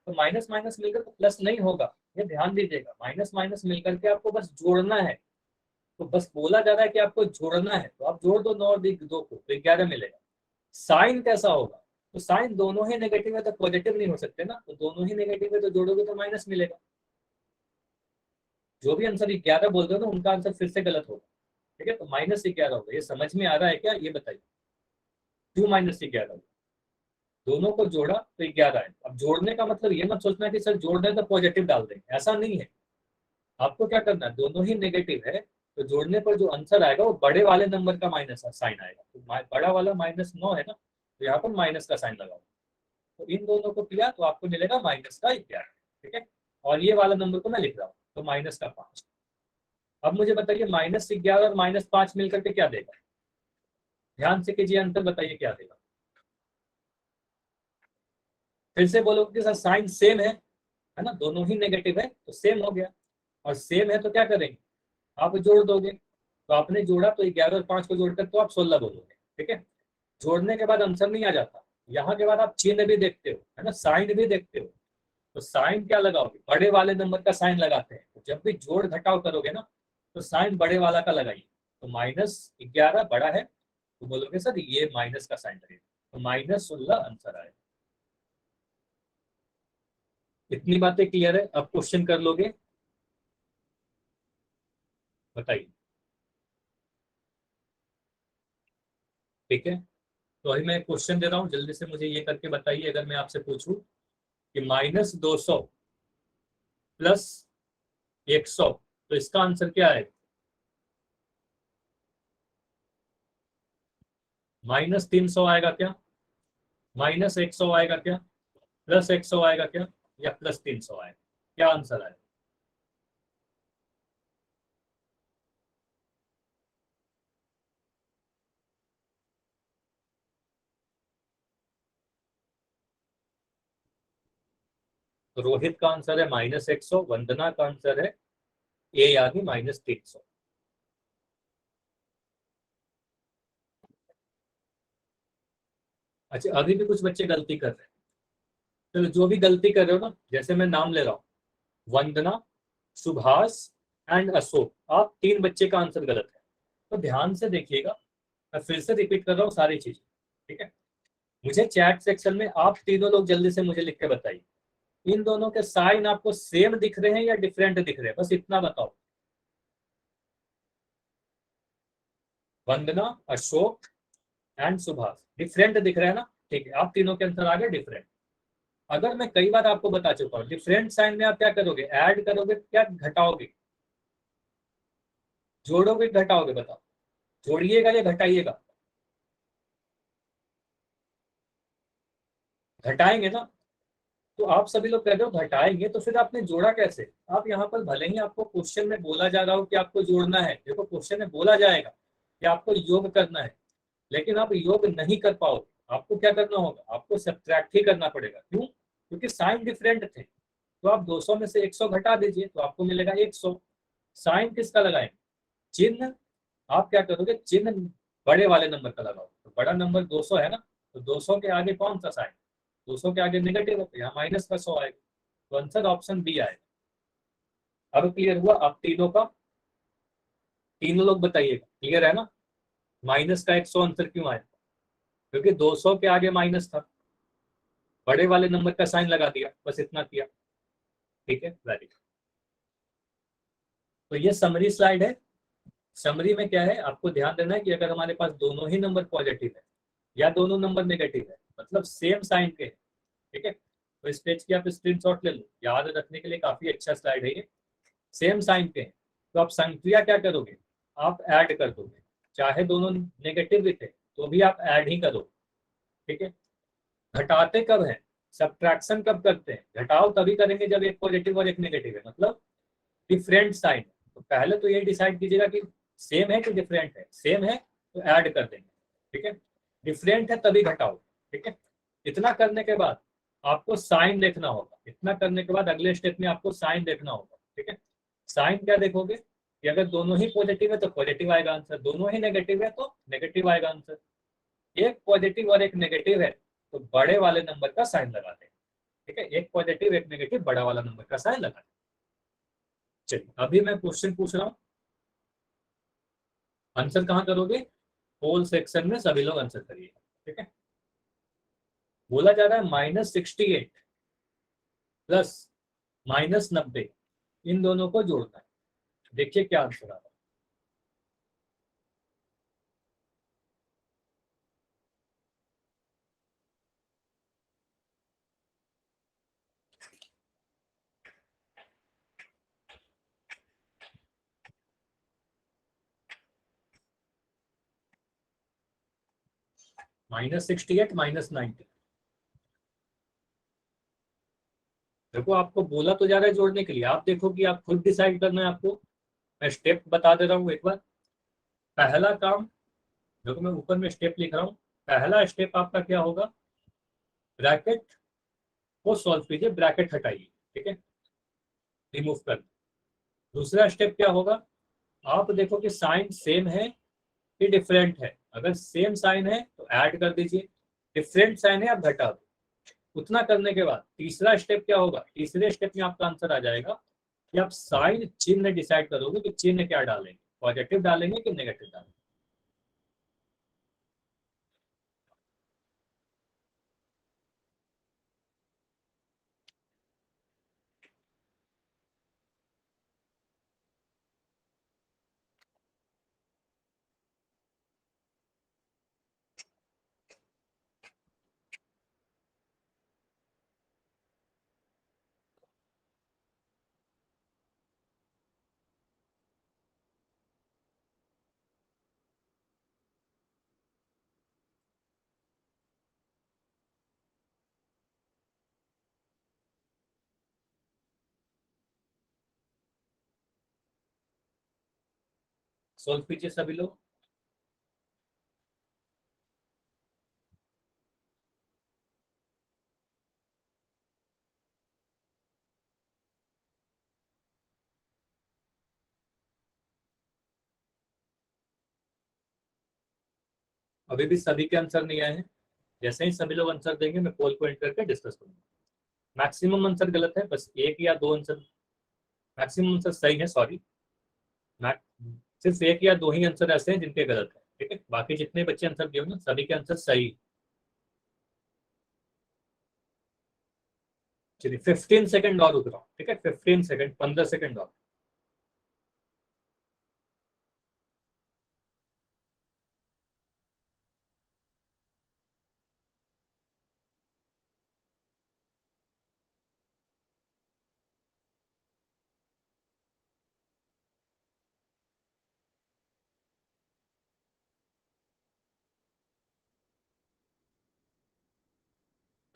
[SPEAKER 1] तो माइनस माइनस मिलकर तो प्लस नहीं होगा, ये ध्यान दीजिएगा। माइनस माइनस मिलकर के आपको बस जोड़ना है, तो बस बोला जा रहा है कि आपको जोड़ना है, तो आप जोड़ दो 9 और 2 को, तो 11 मिलेगा। साइन कैसा होगा? तो साइन दोनों ही नेगेटिव है तो पॉजिटिव नहीं हो सकते ना, तो दोनों ही नेगेटिव है तो जोड़ोगे तो माइनस मिलेगा। जो भी आंसर 11 बोलते हो ना, उनका आंसर फिर से गलत होगा। ठीक है, तो -11 होगा। ये समझ में आ रहा है क्या? ये बताइए, क्यों -11 होगा? दोनों को जोड़ा तो 11 है। अब जोड़ने का मतलब ये मत सोचना कि सर जोड़ दें तो पॉजिटिव डाल दें, ऐसा नहीं है। आपको क्या करना है, दोनों ही नेगेटिव है तो जोड़ने पर जो आंसर आएगा वो बड़े वाले नंबर का माइनस साइन आएगा। तो बड़ा वाला -9 है ना, तो यहाँ पर माइनस का साइन लगाओ। तो इन दोनों को किया तो आपको मिलेगा -11, ठीक है। और ये वाला नंबर को मैं लिख रहा हूँ, तो -5। अब मुझे बताइए -11 और -5 मिलकर के क्या देगा? ध्यान से कीजिए, अंतर बताइए क्या देगा। फिर से बोलोगे कि सर साइन सेम है ना, दोनों ही नेगेटिव है तो सेम हो गया। और सेम है तो क्या करेंगे, आप जोड़ दोगे। तो आपने जोड़ा तो 11 और 5 को जोड़कर तो आप 16 बोलोगे, ठीक है। जोड़ने के बाद आंसर नहीं आ जाता, यहाँ के बाद आप चिन्ह भी देखते हो, है ना, साइन भी देखते हो। तो साइन क्या लगाओगे, बड़े वाले नंबर का साइन लगाते हैं। तो जब भी जोड़ घटाव करोगे ना, तो साइन बड़े वाला का लगाइए। तो -11 बड़ा है, तो बोलोगे सर ये माइनस का साइन लगेगा, तो -16 आंसर आएगा। इतनी बातें क्लियर है? अब क्वेश्चन कर लोगे, बताइए। ठीक है, तो अभी मैं क्वेश्चन दे रहा हूँ, जल्दी से मुझे ये करके बताइए। अगर मैं आपसे पूछूं कि -200 + 100, तो इसका आंसर क्या है? -300 आएगा क्या, -100 आएगा क्या, +100 आएगा क्या, या +300 आएगा? क्या आंसर आएगा? तो रोहित का आंसर है -100, वंदना का आंसर है ए यानी -300। अच्छा, अभी भी कुछ बच्चे गलती कर रहे हैं। चलो, जो भी गलती कर रहे हो ना, जैसे मैं नाम ले रहा हूँ, वंदना, सुभाष एंड अशोक, आप 3 बच्चे का आंसर गलत है। तो ध्यान से देखिएगा, मैं फिर से रिपीट कर रहा हूँ सारी चीजें, ठीक है। मुझे चैट सेक्शन में आप तीनों लोग जल्दी से मुझे लिख के बताइए, इन दोनों के साइन आपको सेम दिख रहे हैं या डिफरेंट दिख रहे हैं, बस इतना बताओ। वंदना, अशोक एंड सुभाष डिफरेंट दिख रहे हैं ना, ठीक है, आप तीनों के आंसर आ गए डिफरेंट। अगर मैं कई बार आपको बता चुका हूँ, डिफरेंट साइन में आप क्या करोगे, ऐड करोगे क्या घटाओगे, जोड़ोगे घटाओगे, बताओ। जोड़िएगा या घटाइएगा? घटाएंगे ना। तो आप सभी लोग कह रहे हो घटाएंगे, तो फिर आपने जोड़ा कैसे? आप यहाँ पर भले ही आपको क्वेश्चन में बोला जा रहा हो कि आपको जोड़ना है, देखो क्वेश्चन में बोला जाएगा कि आपको योग करना है, लेकिन आप योग नहीं कर पाओगे। आपको क्या करना होगा, आपको सब्ट्रैक्ट ही करना पड़ेगा। क्यों? क्योंकि साइन डिफरेंट थे। तो आप 200 में से 100 घटा दीजिए तो आपको मिलेगा 100। साइन किसका लगाएंगे, चिन्ह। आप क्या करोगे, चिन्ह बड़े वाले नंबर का लगाओ। तो बड़ा नंबर 200 है ना, तो 200 के आगे कौन सा साइन, 200 के आगे नेगेटिव है, तो यहाँ -100 आएगा। तो आंसर ऑप्शन बी आएगा। अब क्लियर हुआ आप तीनों का? तीनों लोग बताइएगा, क्लियर है ना? -100 आंसर क्यों आया? क्योंकि 200 के आगे माइनस था, बड़े वाले नंबर का साइन लगा दिया, बस इतना किया। ठीक है, वेरी गुड। तो ये समरी स्लाइड है। समरी में क्या है, आपको ध्यान देना है कि अगर हमारे पास दोनों ही नंबर पॉजिटिव है या दोनों नंबर नेगेटिव है, मतलब सेम साइन के, ठीक है, तो इस पेज की आप स्क्रीनशॉट ले लो, याद रखने के लिए काफी अच्छा स्लाइड है ये। सेम साइन पे हैं तो आप संक्रिया क्या करोगे, आप ऐड कर दोगे। चाहे दोनों नेगेटिव भी थे तो भी आप ऐड ही करोगे, ठीक है। घटाते कब है, सब्ट्रैक्शन कब करते हैं, घटाव तभी करेंगे जब एक पॉजिटिव और एक नेगेटिव है, मतलब डिफरेंट साइन। तो पहले तो ये डिसाइड कीजिएगा कि सेम है कि डिफरेंट है। सेम है तो ऐड कर देंगे, ठीक है। डिफरेंट है तभी घटाओ, ठीक है। इतना करने के बाद आपको साइन देखना होगा। इतना करने के बाद अगले स्टेप में आपको साइन देखना होगा, ठीक है। साइन क्या देखोगे कि अगर दोनों ही पॉजिटिव है तो पॉजिटिव आएगा आंसर, दोनों ही नेगेटिव है तो नेगेटिव आएगा आंसर। एक पॉजिटिव और एक नेगेटिव है तो बड़े वाले नंबर का साइन लगाते हैं, ठीक है। एक पॉजिटिव एक नेगेटिव, बड़ा वाला नंबर का साइन लगाते हैं। चलिए, अभी मैं क्वेश्चन पूछ रहा हूँ, आंसर कहाँ करोगे, होल सेक्शन में सभी लोग आंसर करिए, ठीक है। बोला जा रहा है -68 प्लस -90, इन दोनों को जोड़ना है। देखिए क्या आंसर आ रहा है। -68 -90। देखो आपको बोला तो जा रहा है जोड़ने के लिए, आप देखो कि आप खुद डिसाइड करना है आपको। मैं स्टेप बता दे रहा हूँ एक बार। पहला काम, देखो मैं ऊपर में स्टेप लिख रहा हूँ। पहला स्टेप आपका क्या होगा, ब्रैकेट को सॉल्व कीजिए, ब्रैकेट हटाइए, ठीक है, रिमूव कर। दूसरा स्टेप क्या होगा, आप देखो कि साइन सेम है कि डिफरेंट है। अगर सेम साइन है तो ऐड कर दीजिए, डिफरेंट साइन है आप घटा दो। उतना करने के बाद तीसरा स्टेप क्या होगा, तीसरे स्टेप में आपका आंसर आ जाएगा कि आप साइन चिन्ह डिसाइड करोगे कि चिन्ह क्या डालेंगे, पॉजिटिव डालेंगे कि नेगेटिव डालेंगे। सोल्व कीजिए सभी लोग। अभी भी सभी के आंसर नहीं आए हैं। जैसे ही सभी लोग आंसर देंगे मैं पोल को एंड करके डिस्कस करूंगा। मैक्सिमम आंसर गलत है, बस एक या दो आंसर, मैक्सिमम आंसर सही है, सॉरी। सिर्फ एक या दो ही आंसर ऐसे हैं जिनके गलत है, ठीक है, बाकी जितने बच्चे आंसर दिए ना सभी के आंसर सही। चलिए 15 सेकंड और रुक रहा हूँ, ठीक है, 15 सेकंड, 15 सेकंड और।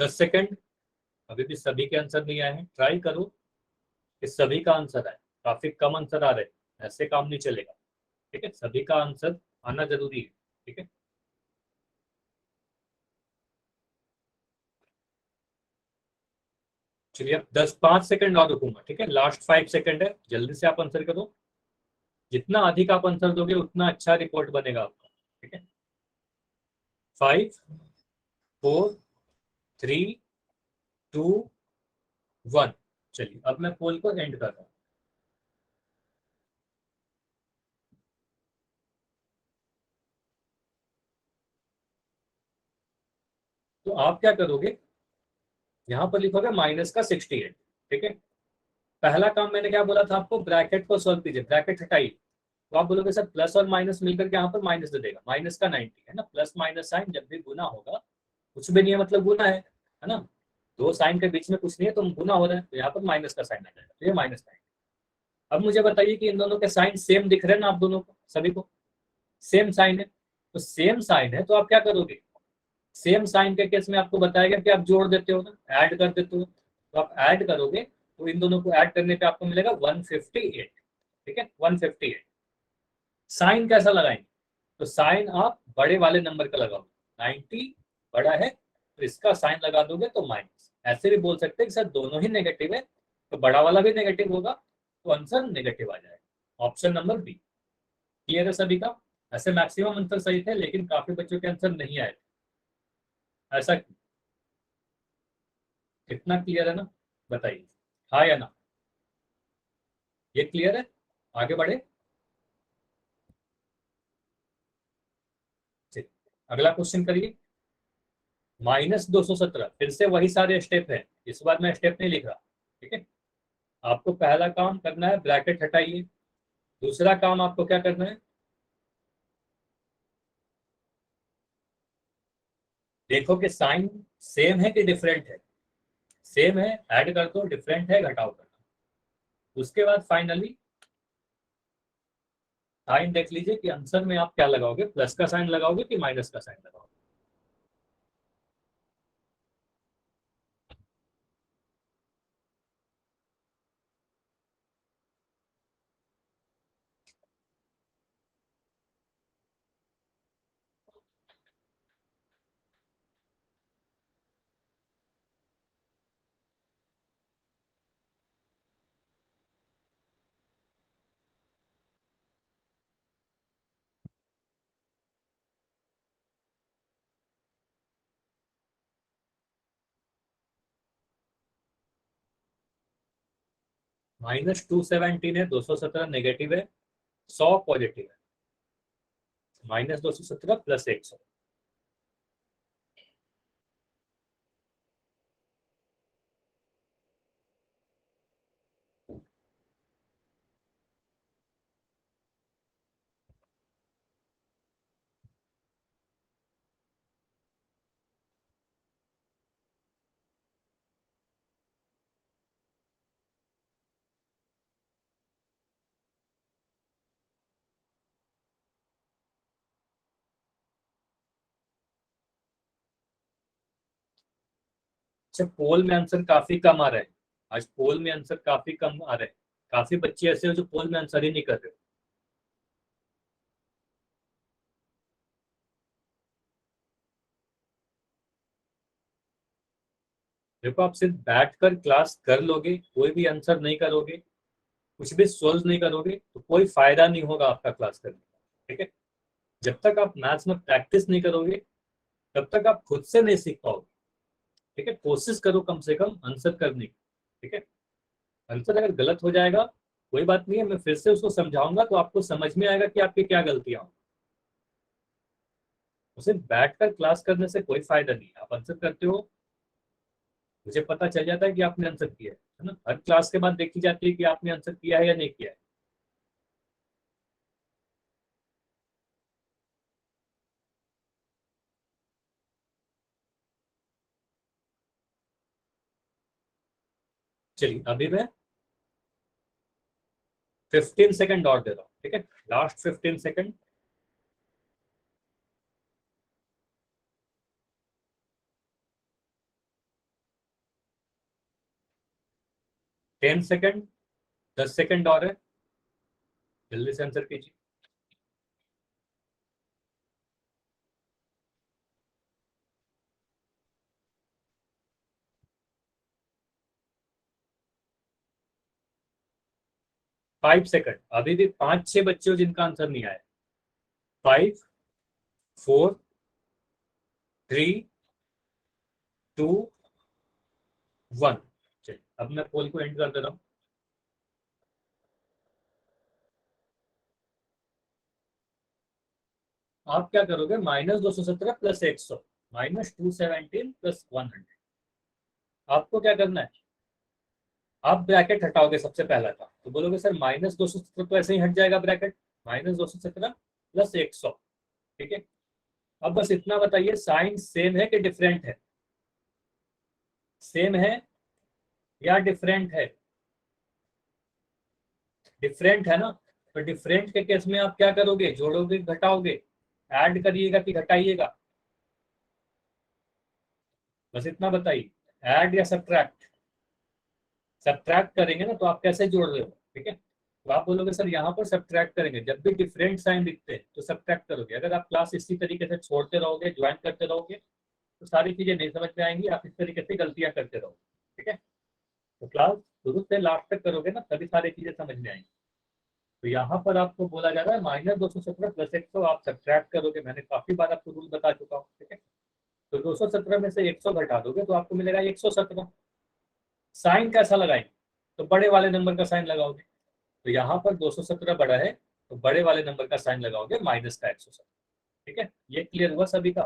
[SPEAKER 1] 10 सेकंड। अभी भी सभी के आंसर नहीं आए हैं, ट्राई करो कि सभी का आंसर आए। काफी कम आंसर आ रहे हैं, ऐसे काम नहीं चलेगा, ठीक है, सभी का आंसर आना जरूरी है, ठीक है। चलिए अब 5 सेकंड और रुकूंगा, ठीक है, लास्ट 5 सेकंड है, जल्दी से आप आंसर करो। जितना अधिक आप आंसर दोगे उतना अच्छा रिपोर्ट बनेगा आपका, ठीक है। 5 4 3 2 1। चलिए अब मैं पोल को एंड कर रहा हूँ। तो आप क्या करोगे, यहाँ पर लिखोगे -68, ठीक है। पहला काम मैंने क्या बोला था आपको, ब्रैकेट को सॉल्व कीजिए, ब्रैकेट हटाइए। तो आप बोलोगे सर प्लस और माइनस मिलकर के यहाँ पर माइनस दे देगा, माइनस का 90 है ना, प्लस माइनस साइन जब भी गुना होगा, कुछ भी नहीं है मतलब गुना है ना, दो साइन के बीच में कुछ नहीं है तो गुना हो रहा है, तो यहाँ पर माइनस का साइन आ जाएगा, तो ये -9। अब मुझे बताइए कि इन दोनों के साइन सेम दिख रहे हैं ना आप दोनों को, सभी को सेम साइन है, तो सेम साइन है तो आप क्या करोगे, सेम साइन के केस में आपको बताएगा कि आप जोड़ देते हो ना, ऐड कर देते हो, तो आप ऐड करोगे तो इन दोनों को ऐड करने पे आपको मिलेगा 158, ठीक है, 158। साइन कैसा लगाएंगे, तो साइन आप बड़े वाले नंबर का लगाओगे, 90 बड़ा है तो इसका साइन लगा दोगे तो माइनस। ऐसे भी बोल सकते हैं कि सर दोनों ही नेगेटिव है तो बड़ा वाला भी नेगेटिव होगा, तो आंसर नेगेटिव आ जाएगा, ऑप्शन नंबर बी। क्लियर है सभी का। ऐसे मैक्सिमम आंसर सही थे लेकिन काफी बच्चों के आंसर नहीं आए थे। ऐसा कितना क्लियर है ना, बताइए हाँ या ना, ये क्लियर है, आगे बढ़े। चलिए, अगला क्वेश्चन करिए। -217, फिर से वही सारे स्टेप है, इस बार मैं स्टेप नहीं लिख रहा, ठीक है। आपको पहला काम करना है ब्रैकेट हटाइए। दूसरा काम आपको क्या करना है, देखो कि साइन सेम है कि डिफरेंट है, सेम है ऐड कर दो, डिफरेंट है घटाओ कर दो। उसके बाद फाइनली साइन देख लीजिए कि आंसर में आप क्या लगाओगे, प्लस का साइन लगाओगे कि माइनस का साइन लगाओगे। -217 है, 217 नेगेटिव है, 100 पॉजिटिव है, -217 + 100। अच्छा, पोल में आंसर काफी कम आ रहा है। आज पोल में आंसर काफी कम आ रहे हैं। काफी बच्चे ऐसे हो जो पोल में आंसर ही नहीं कर रहे। देखो, आप सिर्फ बैठ कर क्लास कर लोगे, कोई भी आंसर नहीं करोगे, कुछ भी सोल्व नहीं करोगे, तो कोई फायदा नहीं होगा आपका क्लास करने का। ठीक है, जब तक आप मैथ्स में प्रैक्टिस नहीं करोगे तब तक आप खुद से नहीं सीख पाओगे। ठीक है, कोशिश करो कम से कम आंसर करने की। ठीक है, आंसर अगर गलत हो जाएगा कोई बात नहीं है, मैं फिर से उसको समझाऊंगा तो आपको समझ में आएगा कि आपकी क्या गलतियां हो। उसे बैठकर क्लास करने से कोई फायदा नहीं है। आप आंसर करते हो, मुझे पता चल जाता है कि आपने आंसर किया है ना। हर क्लास के बाद देखी जाती है कि आपने आंसर किया है या नहीं किया है। चलिए, अभी मैं 15 सेकंड और दे रहा हूँ। ठीक है, लास्ट 15 सेकंड। 10 सेकंड, 10 सेकंड और है, जल्दी से आंसर कीजिए। 5 सेकंड। अभी भी 5-6 बच्चे हो जिनका आंसर नहीं आया। 5, 4, 3, 2, 1। चलिए, अब मैं पोल को एंड कर दे रहा हूँ। आप क्या करोगे, -217 + 100, -217 + 100। आपको क्या करना है, आप ब्रैकेट हटाओगे सबसे पहला काम, तो बोलोगे सर -217 तो ऐसे ही हट जाएगा ब्रैकेट, -217 + 100। ठीक है, अब बस इतना बताइए, साइन सेम है कि डिफरेंट है? सेम है या डिफरेंट है? डिफरेंट है ना। तो डिफरेंट के केस में आप क्या करोगे, जोड़ोगे घटाओगे, ऐड करिएगा कि घटाइएगा? बस इतना बताइए, ऐड या सब्ट्रैक्ट? सब्ट्रैक्ट करेंगे ना, तो आप कैसे जोड़ रहे हो? ठीक है, तो आप बोलोगे सर यहाँ पर सब्ट्रैक्ट करेंगे, जब भी डिफरेंट साइन दिखते हैं तो सब्ट्रैक्ट करोगे। अगर आप क्लास इसी तरीके से छोड़ते रहोगे, ज्वाइन करते रहोगे, तो सारी चीजें नहीं समझ में आएंगी, आप इस तरीके से गलतियां करते रहोगे। ठीक है, तो क्लास शुरू से लास्ट तक करोगे ना, तभी सारी चीजें समझ में आएंगी। तो यहाँ पर आपको बोला जा रहा है -217 + 100 आप सब्ट्रैक्ट करोगे। मैंने काफी बार आपको रूल बता चुका हूँ। ठीक है, तो 217 में से 100 घटा दोगे तो आपको मिलेगा 117। साइन कैसा लगाएंगे, तो बड़े वाले नंबर का साइन लगाओगे। तो यहाँ पर 217 बड़ा है, तो बड़े वाले नंबर का साइन लगाओगे, माइनस का 117। ठीक है, ये क्लियर हुआ सभी का?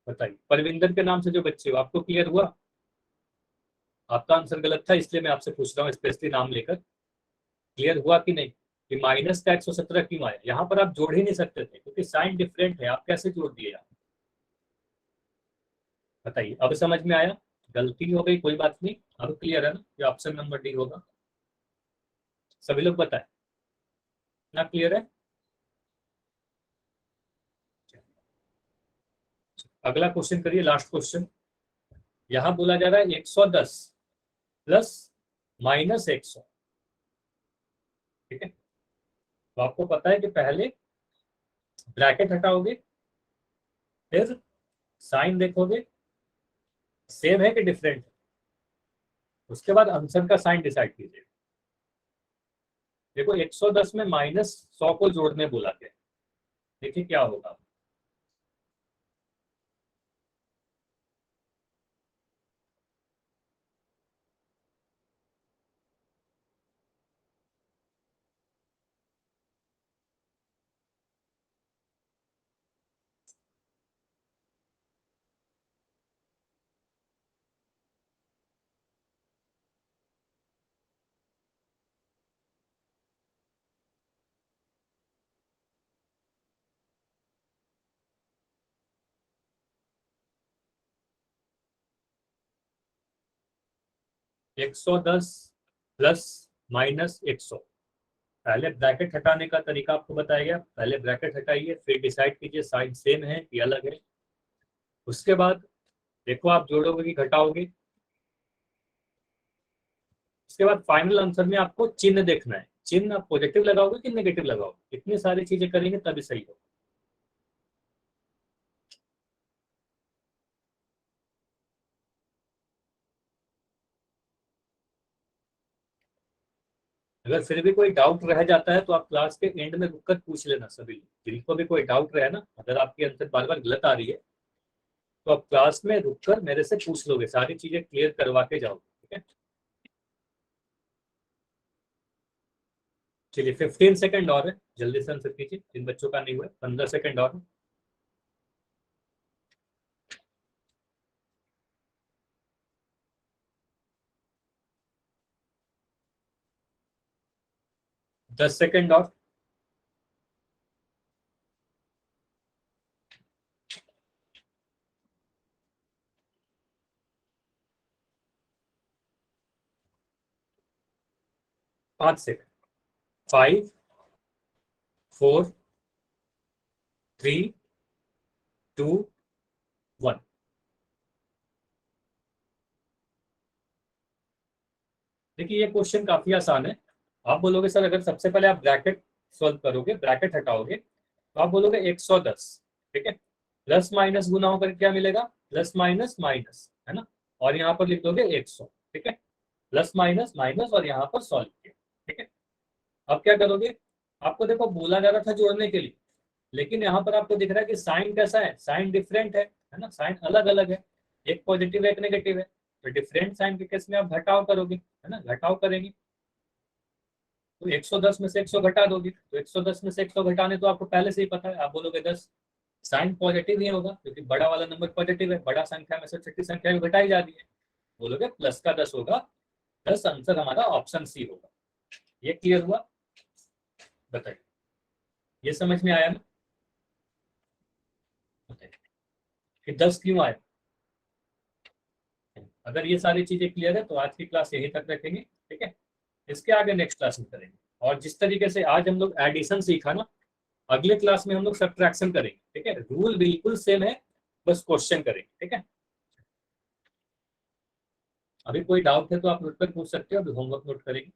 [SPEAKER 1] बताइए, परविंदर के नाम से जो बच्चे हो, आपको क्लियर हुआ? आपका आंसर गलत था, इसलिए मैं आपसे पूछ रहा हूँ स्पेशली नाम लेकर। क्लियर हुआ कि नहीं, कि माइनस का 117 क्यों आया? यहाँ पर आप जोड़ ही नहीं सकते थे क्योंकि साइन डिफरेंट है, आप कैसे जोड़ दिए आप? बताइए, अब समझ में आया? गलती हो गई, कोई बात नहीं, अब क्लियर है ना? ये ऑप्शन नंबर डी होगा। सभी लोग बताएं, ना क्लियर है? अगला क्वेश्चन करिए, लास्ट क्वेश्चन। यहाँ बोला जा रहा है 110 प्लस -100। ठीक है, तो आपको पता है कि पहले ब्रैकेट हटाओगे, फिर साइन देखोगे, सेम है कि डिफरेंट है, उसके बाद आंसर का साइन डिसाइड कीजिए। देखो, 110 में -100 को जोड़ने बोला गया। देखिए क्या होगा। 110 प्लस माइनस 100। पहले ब्रैकेट हटाने का तरीका आपको बताया गया, पहले ब्रैकेट हटाइए, फिर डिसाइड कीजिए साइन सेम है कि अलग है। उसके बाद देखो आप जोड़ोगे कि घटाओगे। उसके बाद फाइनल आंसर में आपको चिन्ह देखना है, चिन्ह आप पॉजिटिव लगाओगे कि नेगेटिव लगाओगे। इतनी सारी चीजें करेंगे तभी सही होगा। अगर फिर भी कोई डाउट रह जाता है तो आप क्लास के एंड में रुककर पूछ लेना। सभी जिनको भी कोई डाउट रहे ना, अगर आपकी आंसर बार बार गलत आ रही है तो आप क्लास में रुककर मेरे से पूछ लोगे, सारी चीजें क्लियर करवा के जाओगे। ठीक है, चलिए 15 सेकंड और है, जल्दी से आंसर कीजिए। जिन बच्चों का नहीं हुआ 15 सेकंड और है। 10 सेकंड और। 5 सेकंड। 5 4 3 2 1। देखिए ये क्वेश्चन काफी आसान है। आप बोलोगे सर अगर सबसे पहले आप ब्रैकेट सॉल्व करोगे, ब्रैकेट हटाओगे, तो आप बोलोगे 110। ठीक है, प्लस माइनस गुना होकर क्या मिलेगा, प्लस माइनस माइनस, है ना। और यहाँ पर लिख दोगे 100। ठीक है, प्लस माइनस माइनस और यहाँ पर सॉल्व किया। ठीक है, अब क्या करोगे, आपको देखो बोला जा रहा था जोड़ने के लिए, लेकिन यहाँ पर आपको दिख रहा है कि साइन कैसा है, साइन डिफरेंट है ना, साइन अलग अलग है, एक पॉजिटिव है एक नेगेटिव है। तो डिफरेंट साइन के केस में आप घटाव करोगे, है ना, घटाव करेंगे तो 110 में से 100 घटा दोगे। तो 110 में से 100 घटाने तो आपको पहले से ही पता है, आप बोलोगे 10। साइन पॉजिटिव ही होगा क्योंकि बड़ा वाला नंबर पॉजिटिव है, बड़ा संख्या में से छोटी संख्या भी घटाई जा रही है, बोलोगे प्लस का 10 होगा। 10 आंसर हमारा ऑप्शन सी होगा। ये क्लियर हुआ, बताइए, ये समझ में आया ना, बताइए कि 10 क्यों आया। अगर ये सारी चीजें क्लियर है तो आज की क्लास यहीं तक रखेंगे। ठीक है, इसके आगे नेक्स्ट क्लास में करेंगे। और जिस तरीके से आज हम लोग एडिशन सीखा ना, अगले क्लास में हम लोग सब्ट्रैक्शन करेंगे। ठीक है, रूल बिल्कुल सेम है, बस क्वेश्चन करेंगे। ठीक है, अभी कोई डाउट है तो आप नोट पर पूछ सकते हो, अभी होमवर्क नोट करेंगे।